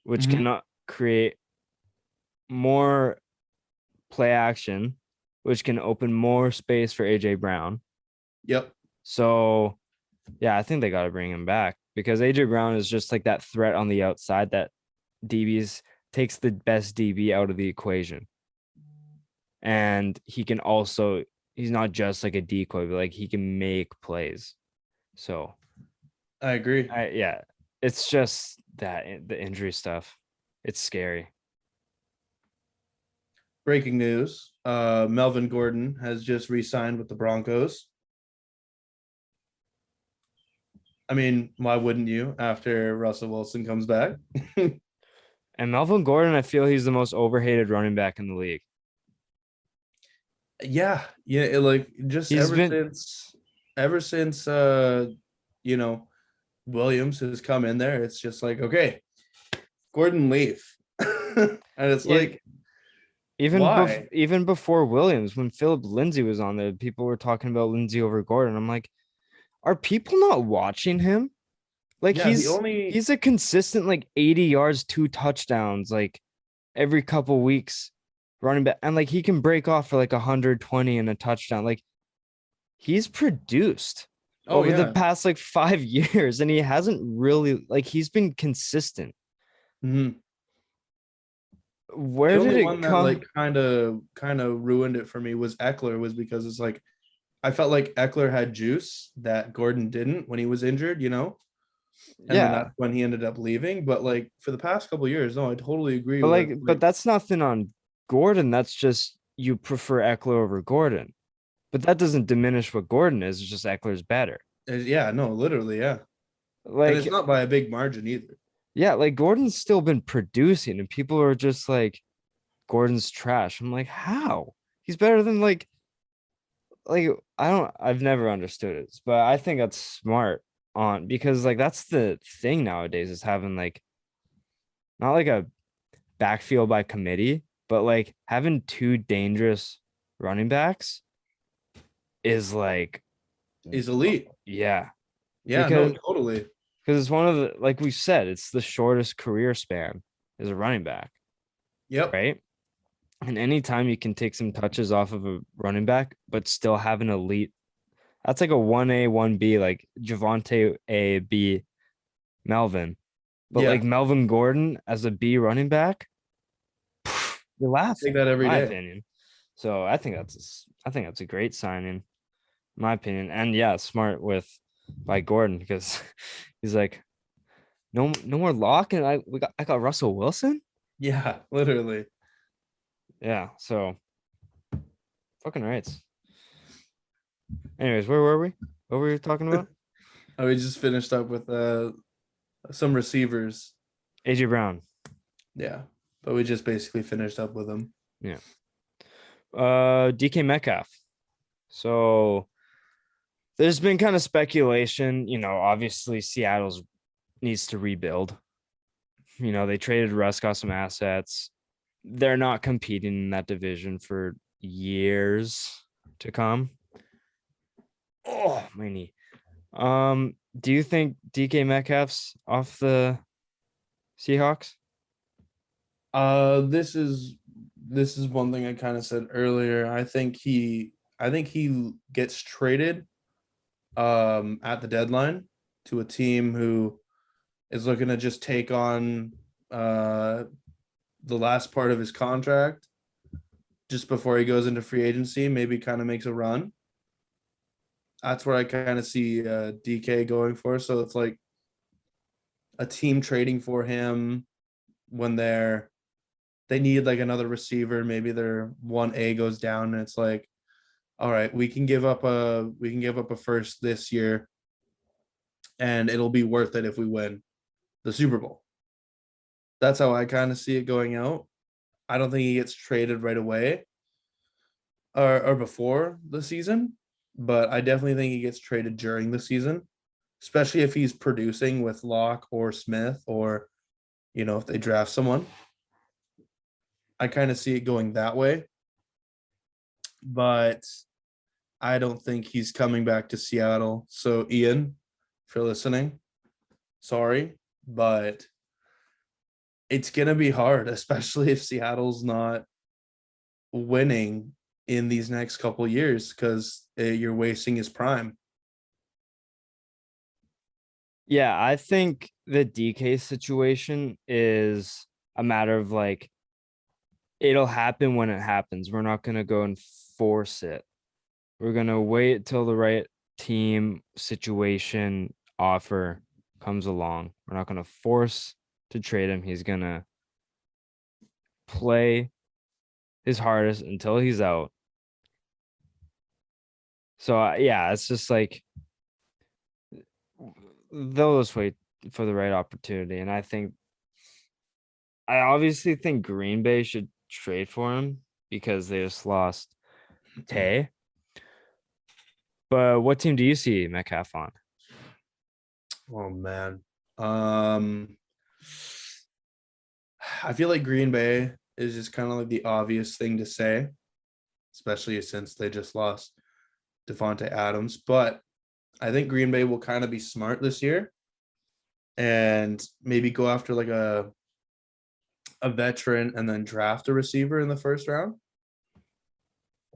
which can create more play action, which can open more space for AJ Brown. Yep. So, yeah, I think they got to bring him back, because AJ Brown is just like that threat on the outside that takes the best DB out of the equation. And he can also, he's not just like a decoy, but like he can make plays. So I agree. Yeah, it's just that the injury stuff, it's scary. Breaking news. Melvin Gordon has just re-signed with the Broncos. I mean, why wouldn't you after Russell Wilson comes back? And Melvin Gordon, I feel he's the most overhated running back in the league. Yeah, like just He's been ever since you know, Williams has come in there, it's just like, okay, Gordon leave. And it's it, like, why? even before Williams, when Philip Lindsay was on there, people were talking about Lindsay over Gordon. I'm like, are people not watching him? Like Yeah, the only he's a consistent like 80 yards, 2 touchdowns, like every couple weeks running back, and like he can break off for like 120 and a touchdown. Like he's produced oh over the yeah. past like 5 years, and he hasn't really like he's been consistent. Mhm. The Where did only it one that like come? kind of ruined it for me was Eckler, was because it's like I felt like Eckler had juice that Gordon didn't when he was injured, and then Yeah, that's when he ended up leaving. But like for the past couple of years, no, I totally agree but with but like, that's nothing on Gordon. That's just you prefer Eckler over Gordon. But that doesn't diminish what Gordon is. It's just Eckler's better. yeah, no, literally, yeah. And it's Like, not by a big margin either. yeah, like Gordon's still been producing, and people are just like, Gordon's trash. I'm like, how? He's better than I've never understood it, but I think that's smart on because like that's the thing nowadays is having like not like a backfield by committee, but like having two dangerous running backs is like, He's elite. yeah, Yeah, no, because totally. it's one of the, like we said, it's the shortest career span as a running back, Yep. right? And anytime you can take some touches off of a running back, but still have an elite, that's like a 1A, 1B, like Javante A, B, Melvin. But like Yeah. Melvin Gordon as a B running back, you're Take laughing, that in every my day. opinion. So I think that's a great signing, in my opinion. And yeah, smart with by Gordon because he's like, no more lock, and I got Russell Wilson. Yeah, literally. Yeah, so fucking rights. Anyways, where were we? What were we talking about? We just finished up with some receivers. AJ Brown. Yeah. But we just basically finished up with them. Yeah. DK Metcalf. So there's been kind of speculation, obviously Seattle's needs to rebuild. They traded Russ, got some assets. They're not competing in that division for years to come. Oh, my knee. Do you think DK Metcalf's off the Seahawks? This is one thing I kind of said earlier. I think he gets traded at the deadline to a team who is looking to just take on the last part of his contract just before he goes into free agency, maybe kind of makes a run. That's where I kind of see DK going for. So it's like a team trading for him when they need like another receiver. Maybe their 1A goes down and it's like, all right, we can give up a first this year and it'll be worth it if we win the Super Bowl. That's how I kind of see it going out. I don't think he gets traded right away or before the season, but I definitely think he gets traded during the season, especially if he's producing with Locke or Smith, or if they draft someone. I kind of see it going that way, but I don't think he's coming back to Seattle. So Ian, if you're listening, sorry, but it's gonna be hard, especially if Seattle's not winning in these next couple years, because you're wasting his prime. Yeah, I think the DK situation is a matter of like it'll happen when it happens. We're not gonna go and force it. We're gonna wait till the right team situation offer comes along. We're not gonna force to trade him. He's gonna play his hardest until he's out. So yeah, it's just like they'll just wait for the right opportunity. And I obviously think Green Bay should trade for him because they just lost Tay. But what team do you see Metcalf on? Oh man. I feel like Green Bay is just kind of like the obvious thing to say, especially since they just lost Devontae Adams. But I think Green Bay will kind of be smart this year and maybe go after like a veteran and then draft a receiver in the first round.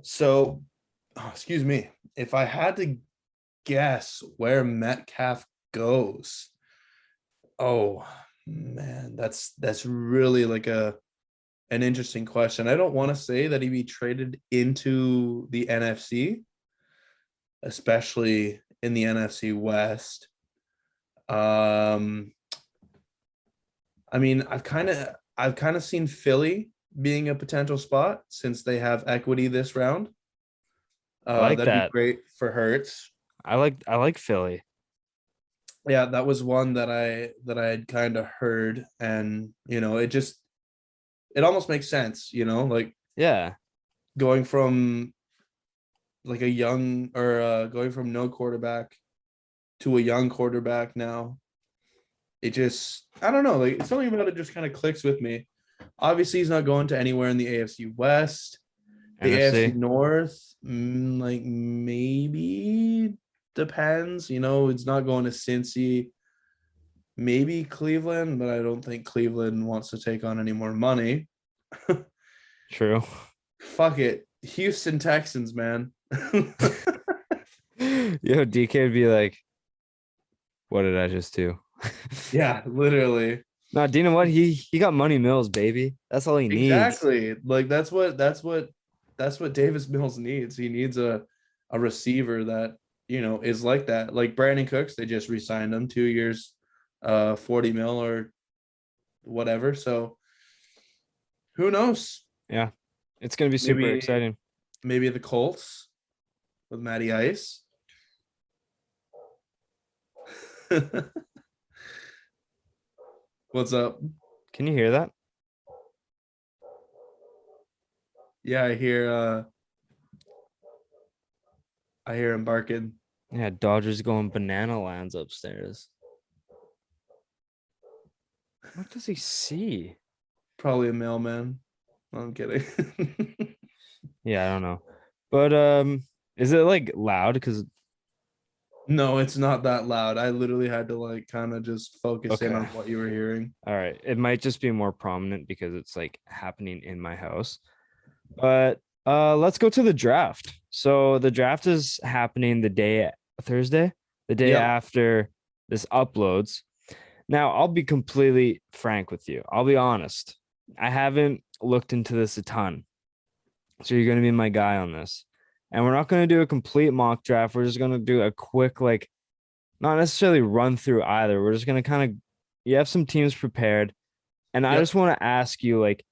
So, excuse me, if I had to guess where Metcalf goes, oh man, that's really like an interesting question. I don't want to say that he'd be traded into the NFC, especially in the NFC West. I mean, I've kind of seen Philly being a potential spot since they have equity this round. I like That'd be that. great for Hurts. I like Philly. Yeah, that was one that I had kind of heard, and it almost makes sense, like Yeah. going from like a young or going from no quarterback to a young quarterback now. It just, I don't know, like something about it just kind of clicks with me. Obviously, he's not going to anywhere in the AFC West. The AFC NFC. North, like maybe depends. It's not going to Cincy. Maybe Cleveland, but I don't think Cleveland wants to take on any more money. True. Fuck it. Houston Texans, man. Yo, DK would be like, what did I just do? Yeah, literally. No, do you know what? He got Money Mills, baby. That's all he needs. Exactly. Like that's what Davis Mills needs. He needs a receiver that, is like that. Like Brandon Cooks, they just re-signed him 2 years, 40 mil or whatever. So who knows? Yeah. It's gonna be super Maybe- exciting. Maybe the Colts with Matty Ice. What's up? Can you hear that? Yeah, I hear him barking. Yeah, Dodgers going banana lands upstairs. What does he see? Probably a mailman. No, I'm kidding. Yeah, I don't know. But is it like loud? Because No, it's not that loud. I literally had to like kind of just focus in on Okay. what you were hearing. all right, it might just be more prominent because it's like happening in my house. But let's go to the draft. So the draft is happening Thursday, the day Yep. after this uploads. Now, I'll be completely frank with you. I'll be honest. I haven't looked into this a ton. So you're going to be my guy on this. And we're not going to do a complete mock draft. We're just going to do a quick, like, not necessarily run through either. We're just going to kind of, you have some teams prepared. And I Yep. just want to ask you, like,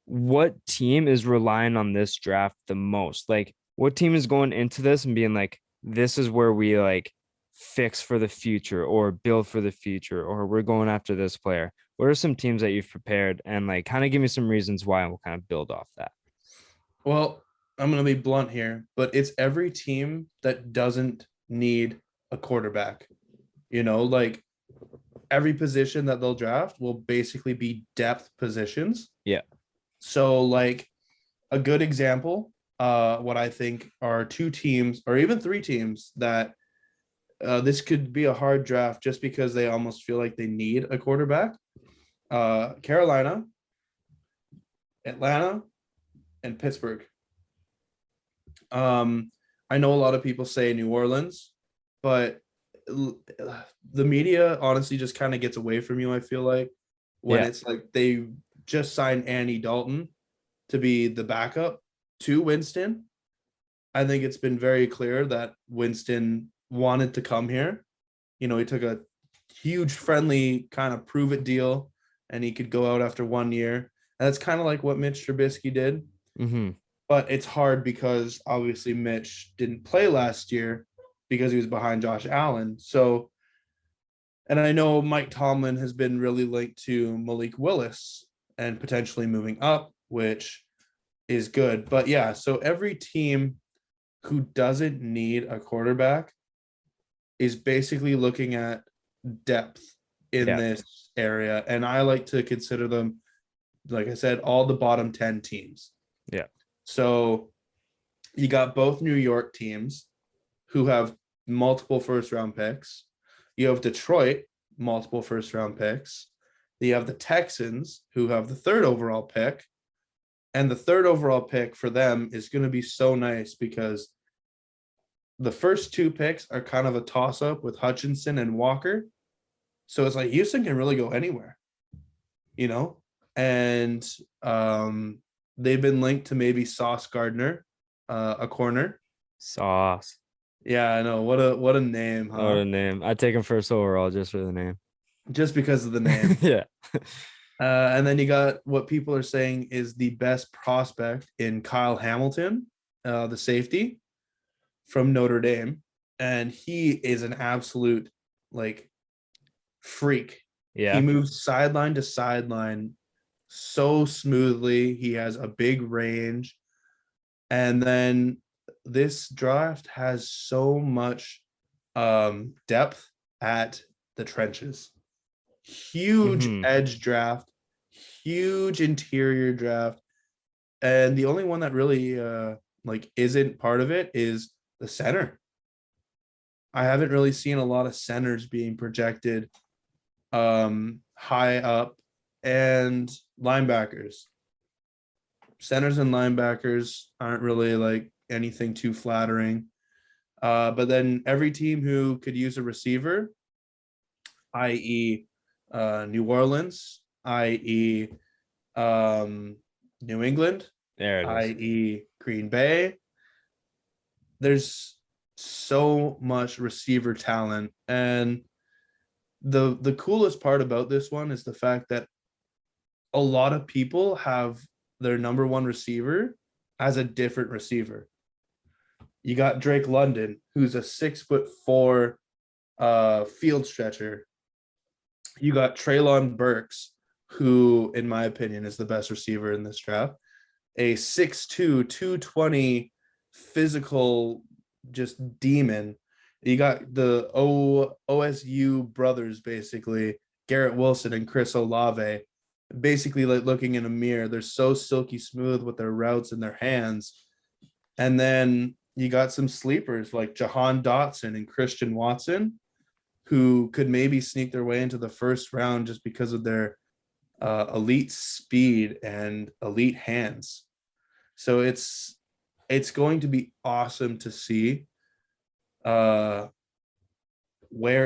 what team is relying on this draft the most? Like, what team is going into this and being like, this is where we like fix for the future or build for the future, or we're going after this player? What are some teams that you've prepared, and like kind of give me some reasons why, and we'll kind of build off that. Well, I'm going to be blunt here, but it's every team that doesn't need a quarterback. Like every position that they'll draft will basically be depth positions. Yeah. So like a good example, what I think are 2 teams or even 3 teams that this could be a hard draft just because they almost feel like they need a quarterback. Carolina, Atlanta, and Pittsburgh. I know a lot of people say New Orleans, but the media honestly just kind of gets away from you, I feel like, when it's like they just signed Andy Dalton to be the backup to Winston. I think it's been very clear that Winston wanted to come here. He took a huge friendly kind of prove it deal and he could go out after 1 year. And that's kind of like what Mitch Trubisky did. Mm-hmm. But it's hard because obviously Mitch didn't play last year because he was behind Josh Allen. So, and I know Mike Tomlin has been really linked to Malik Willis and potentially moving up, which is good. But yeah, so every team who doesn't need a quarterback is basically looking at depth in this area. And I like to consider them, like I said, all the bottom 10 teams. Yeah. So you got both New York teams who have multiple first round picks. You have Detroit, multiple first round picks. You have the Texans, who have the 3rd overall pick. And the 3rd overall pick for them is going to be so nice because the first 2 picks are kind of a toss up with Hutchinson and Walker. So it's like Houston can really go anywhere, you know? And they've been linked to maybe Sauce Gardner, a corner. Sauce. Yeah, I know. What a name, huh? What a name. I'd take him first overall just for the name. Just because of the name. Yeah. And then you got what people are saying is the best prospect in Kyle Hamilton, the safety from Notre Dame. And he is an absolute like freak. Yeah. He moves sideline to sideline so smoothly. He has a big range. And then this draft has so much depth at the trenches. Huge edge draft, huge interior draft. And the only one that really like isn't part of it is the center. I haven't really seen a lot of centers being projected high up, and linebackers. Centers and linebackers aren't really like anything too flattering. But then every team who could use a receiver, i.e. New Orleans, i.e. New England, There it is. i.e. Green Bay, there's so much receiver talent. And the coolest part about this one is the fact that a lot of people have their number one receiver as a different receiver. You got Drake London, who's a 6'4" field stretcher. You got Treylon Burks, who, in my opinion, is the best receiver in this draft. A 6'2", 220 physical just demon. You got the OSU brothers, basically, Garrett Wilson and Chris Olave, basically like looking in a mirror. They're so silky smooth with their routes and their hands. And then you got some sleepers like Jahan Dotson and Christian Watson, who could maybe sneak their way into the first round just because of their elite speed and elite hands. So it's going to be awesome to see where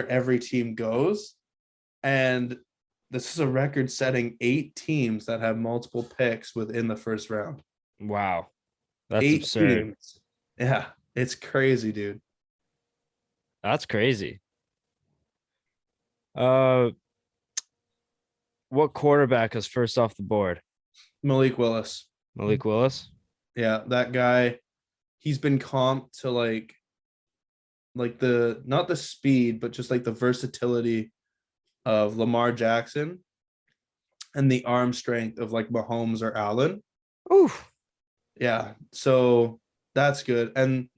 every team goes. And this is a record-setting 8 teams that have multiple picks within the first round. Wow. That's 8 absurd. teams. Yeah, it's crazy, dude. That's crazy. What quarterback is first off the board? Malik Willis. Malik Willis? Yeah, that guy, he's been comped to like the, not the speed, but just like the versatility of Lamar Jackson and the arm strength of like Mahomes or Allen. Oof. Yeah, so that's good. And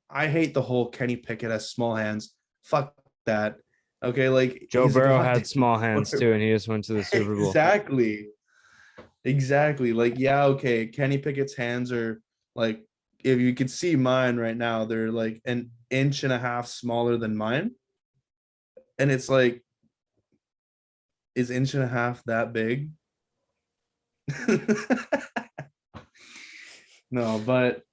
I hate the whole Kenny Pickett has small hands. Fuck that. Okay, like Joe he's a Burrow goddamn had small hands too, and he just went to the Super Bowl. Exactly. Like, yeah, okay. Kenny Pickett's hands are like, if you could see mine right now, they're like an inch and a half smaller than mine. And it's like, is inch and a half that big? No, but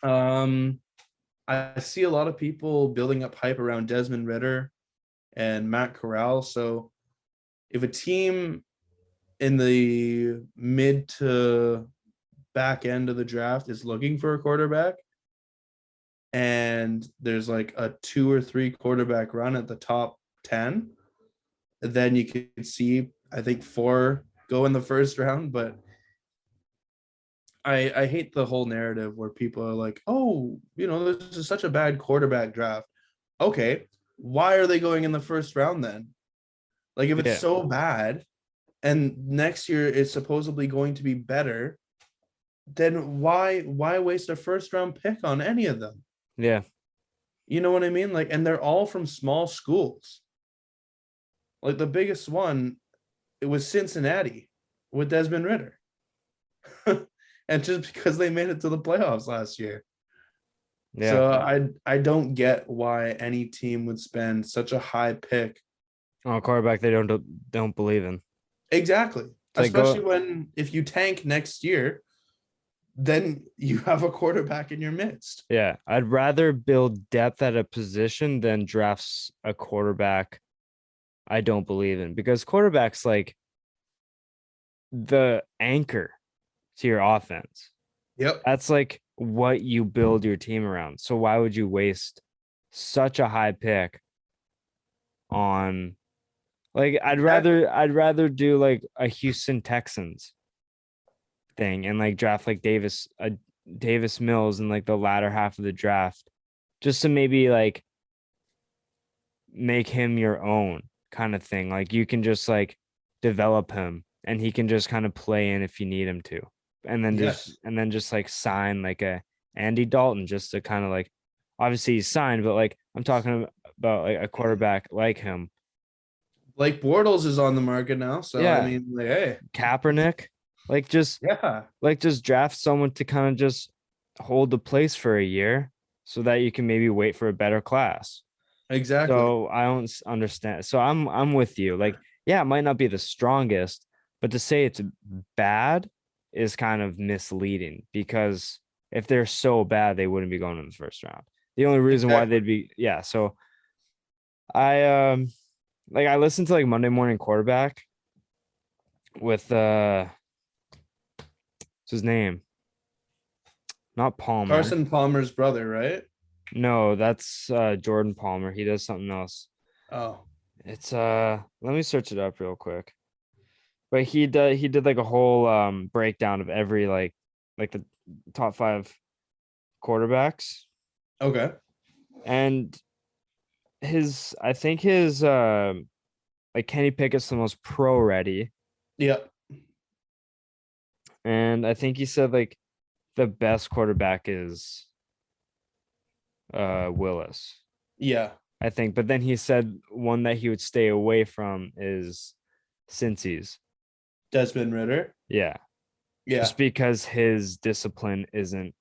I see a lot of people building up hype around Desmond Ridder and Matt Corral. So if a team in the mid to back end of the draft is looking for a quarterback and there's like a 2 or 3 quarterback run at the top 10, then you could see, I think, 4 go in the first round. But I hate the whole narrative where people are like, oh, you know, this is such a bad quarterback draft. Okay, why are they going in the first round then? Like, if it's so bad and next year is supposedly going to be better, then why waste a first round pick on any of them? Yeah. You know what I mean? Like, and they're all from small schools. Like the biggest one, it was Cincinnati with Desmond Ritter. And just because they made it to the playoffs last year. Yeah. So I don't get why any team would spend such a high pick. On a quarterback they don't believe in. Exactly. Like Especially when if you tank next year, then you have a quarterback in your midst. Yeah, I'd rather build depth at a position than drafts a quarterback I don't believe in, because quarterback's like the anchor to your offense. Yep. That's like what you build your team around. So why would you waste such a high pick on, like, I'd rather do like a Houston Texans thing and like draft like Davis Mills in like the latter half of the draft, just to maybe like make him your own kind of thing. Like you can just like develop him and he can just kind of play in if you need him to. And then Yes. just like sign like a Andy Dalton just to kind of like, obviously he's signed, but like I'm talking about like a quarterback like him. Like Bortles is on the market now. So Yeah. I mean, like, hey. Kaepernick, like just draft someone to kind of just hold the place for a year so that you can maybe wait for a better class. Exactly. So I don't understand. So I'm with you. Like, yeah, it might not be the strongest, but to say it's bad is kind of misleading, because if they're so bad, they wouldn't be going in the first round. The only reason why they'd be, yeah. So I like I listened to like Monday Morning Quarterback with what's his name? Not Palmer. Carson Palmer's brother, right? No, that's Jordan Palmer. He does something else. Oh. It's let me search it up real quick. But he did like a whole breakdown of every like the top 5 quarterbacks. Okay. And I think his like Kenny Pickett's the most pro ready. Yep. And I think he said like the best quarterback is Willis. Yeah. I think, but then he said one that he would stay away from is Cincy's. Desmond Ritter. Yeah. Yeah. Just because his discipline isn't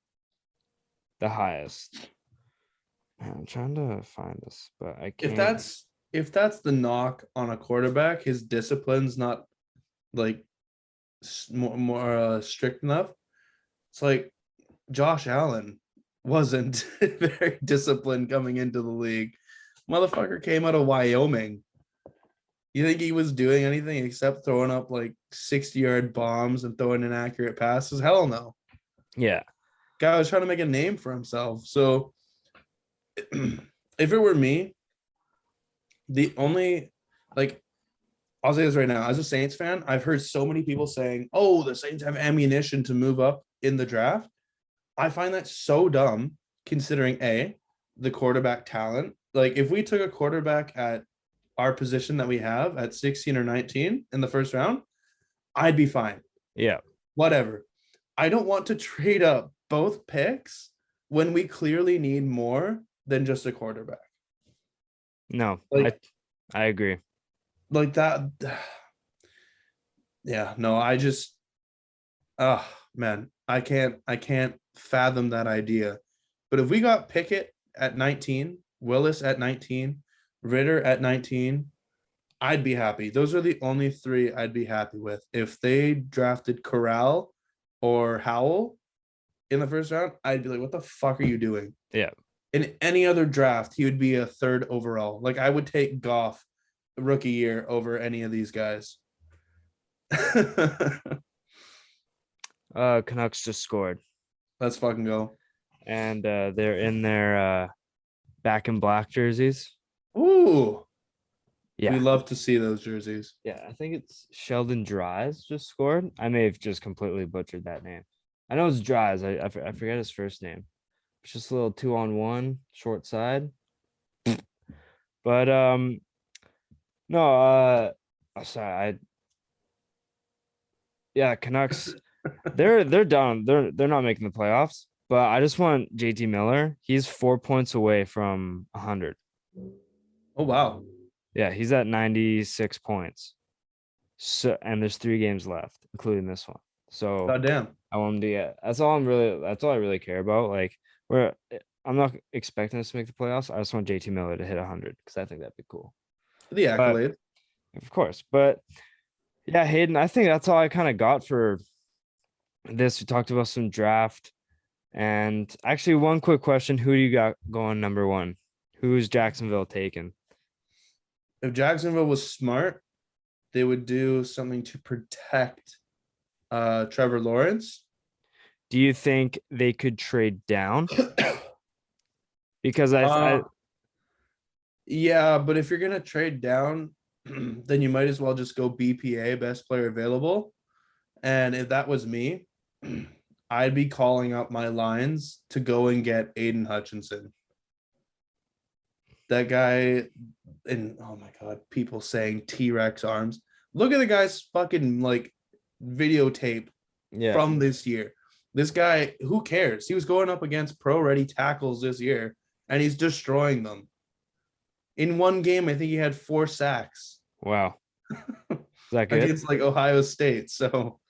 the highest. I'm trying to find this, but I can't. If that's the knock on a quarterback, his discipline's not like more strict enough. It's like Josh Allen wasn't very disciplined coming into the league. Motherfucker came out of Wyoming. You think he was doing anything except throwing up like 60-yard bombs and throwing inaccurate passes? Hell no. Yeah. Guy was trying to make a name for himself. So if it were me, the only, like, I'll say this right now, as a Saints fan, I've heard so many people saying, oh, the Saints have ammunition to move up in the draft. I find that so dumb, considering the quarterback talent. Like, if we took a quarterback at our position that we have at 16 or 19 in the first round, I'd be fine. Yeah. Whatever. I don't want to trade up both picks when we clearly need more than just a quarterback. No, like, I agree. Like that. Yeah, no, I just, oh man, I can't fathom that idea. But if we got Pickett at 19, Willis at 19, Ritter at 19, I'd be happy. Those are the only 3 I'd be happy with. If they drafted Corral or Howell in the first round, I'd be like, what the fuck are you doing? Yeah. In any other draft, he would be a 3rd overall. Like, I would take Goff rookie year over any of these guys. Canucks just scored. Let's fucking go. And they're in their back in black jerseys. Ooh. Yeah. We love to see those jerseys. Yeah, I think it's Sheldon Dries just scored. I may have just completely butchered that name. I know it's Dries. I forget his first name. It's just a little 2-on-1 short side. But no, sorry, Canucks They're done. They're not making the playoffs. But I just want JT Miller. He's 4 points away from 100. Oh wow. Yeah, he's at 96 points. So and there's 3 games left, including this one. So God damn. I want him to get. That's all I really care about. Like I'm not expecting us to make the playoffs. I just want JT Miller to hit 100 because I think that'd be cool. The accolade. Of course. But yeah, Hayden, I think that's all I kind of got for this. We talked about some draft. And actually, one quick question. Who do you got going number 1? Who's Jacksonville taking? If Jacksonville was smart, they would do something to protect Trevor Lawrence. Do you think they could trade down? Because yeah, but if you're gonna trade down, then you might as well just go BPA, best player available. And if that was me, I'd be calling up my lines to go and get Aiden Hutchinson. That guy, and oh my God, people saying T-Rex arms. Look at the guy's fucking like videotape from this year. This guy, who cares? He was going up against pro-ready tackles this year, and he's destroying them. In one game, I think he had 4 sacks. Wow. Is that good? Against like Ohio State. So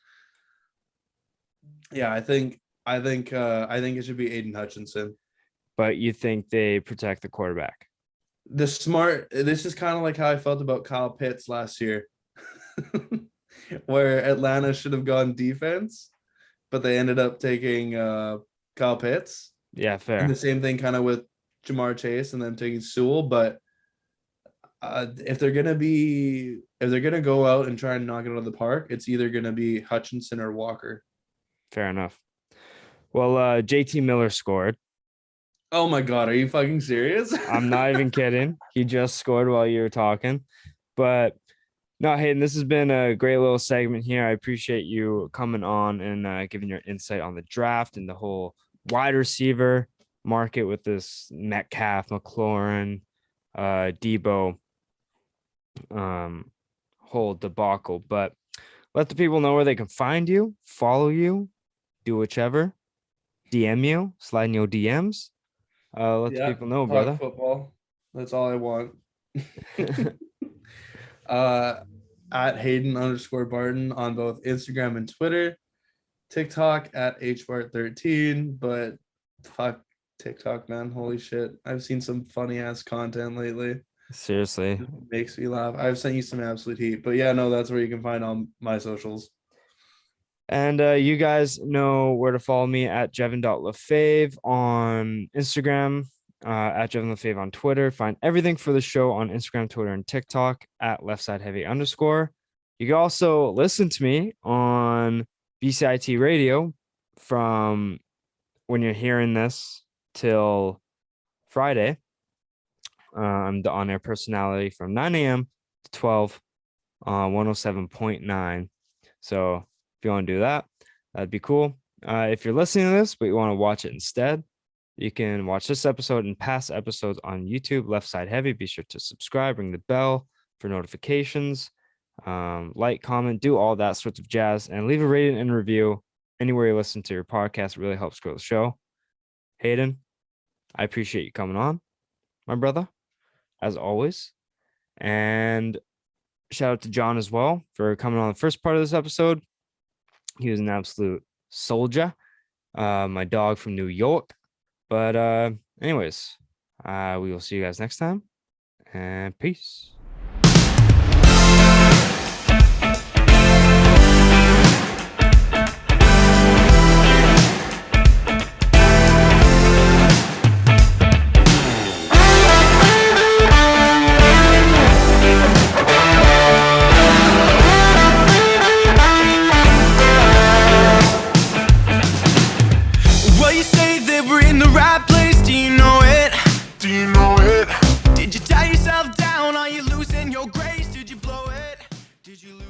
yeah, I think it should be Aiden Hutchinson. But you think they protect the quarterback? This is kind of like how I felt about Kyle Pitts last year, where Atlanta should have gone defense, but they ended up taking Kyle Pitts. Yeah, fair. And the same thing kind of with Jamar Chase and them taking Sewell. But if they're gonna go out and try and knock it out of the park, it's either gonna be Hutchinson or Walker. Fair enough. Well, JT Miller scored. Oh my God, are you fucking serious? I'm not even kidding. He just scored while you were talking. But no, Hayden, this has been a great little segment here. I appreciate you coming on and giving your insight on the draft and the whole wide receiver market with this Metcalf, McLaurin, Deebo whole debacle. But let the people know where they can find you, follow you, do whichever, DM you, slide in your DMs. Let the people know, brother. Football. That's all I want. At Haydn_Barton on both Instagram and Twitter. TikTok at HBart13. But fuck TikTok, man. Holy shit. I've seen some funny ass content lately. Seriously. It makes me laugh. I've sent you some absolute heat. But yeah, no, that's where you can find all my socials. And you guys know where to follow me at Jevin.Lefave on Instagram, at Jevin.Lefave on Twitter. Find everything for the show on Instagram, Twitter, and TikTok at LeftsideHeavy_. You can also listen to me on BCIT Radio from when you're hearing this till Friday. I'm the on-air personality from 9 a.m. to 12 on 107.9. So if you want to do that, that'd be cool. If you're listening to this, but you want to watch it instead, you can watch this episode and past episodes on YouTube, Left Side Heavy. Be sure to subscribe, ring the bell for notifications, like, comment, do all that sorts of jazz, and leave a rating and review anywhere you listen to your podcast. It really helps grow the show. Hayden, I appreciate you coming on, my brother, as always. And shout out to John as well for coming on the first part of this episode. He was an absolute soldier, my dog from New York. But anyways, we will see you guys next time, and peace. Did you tie yourself down? Are you losing your grace? Did you blow it? Did you lose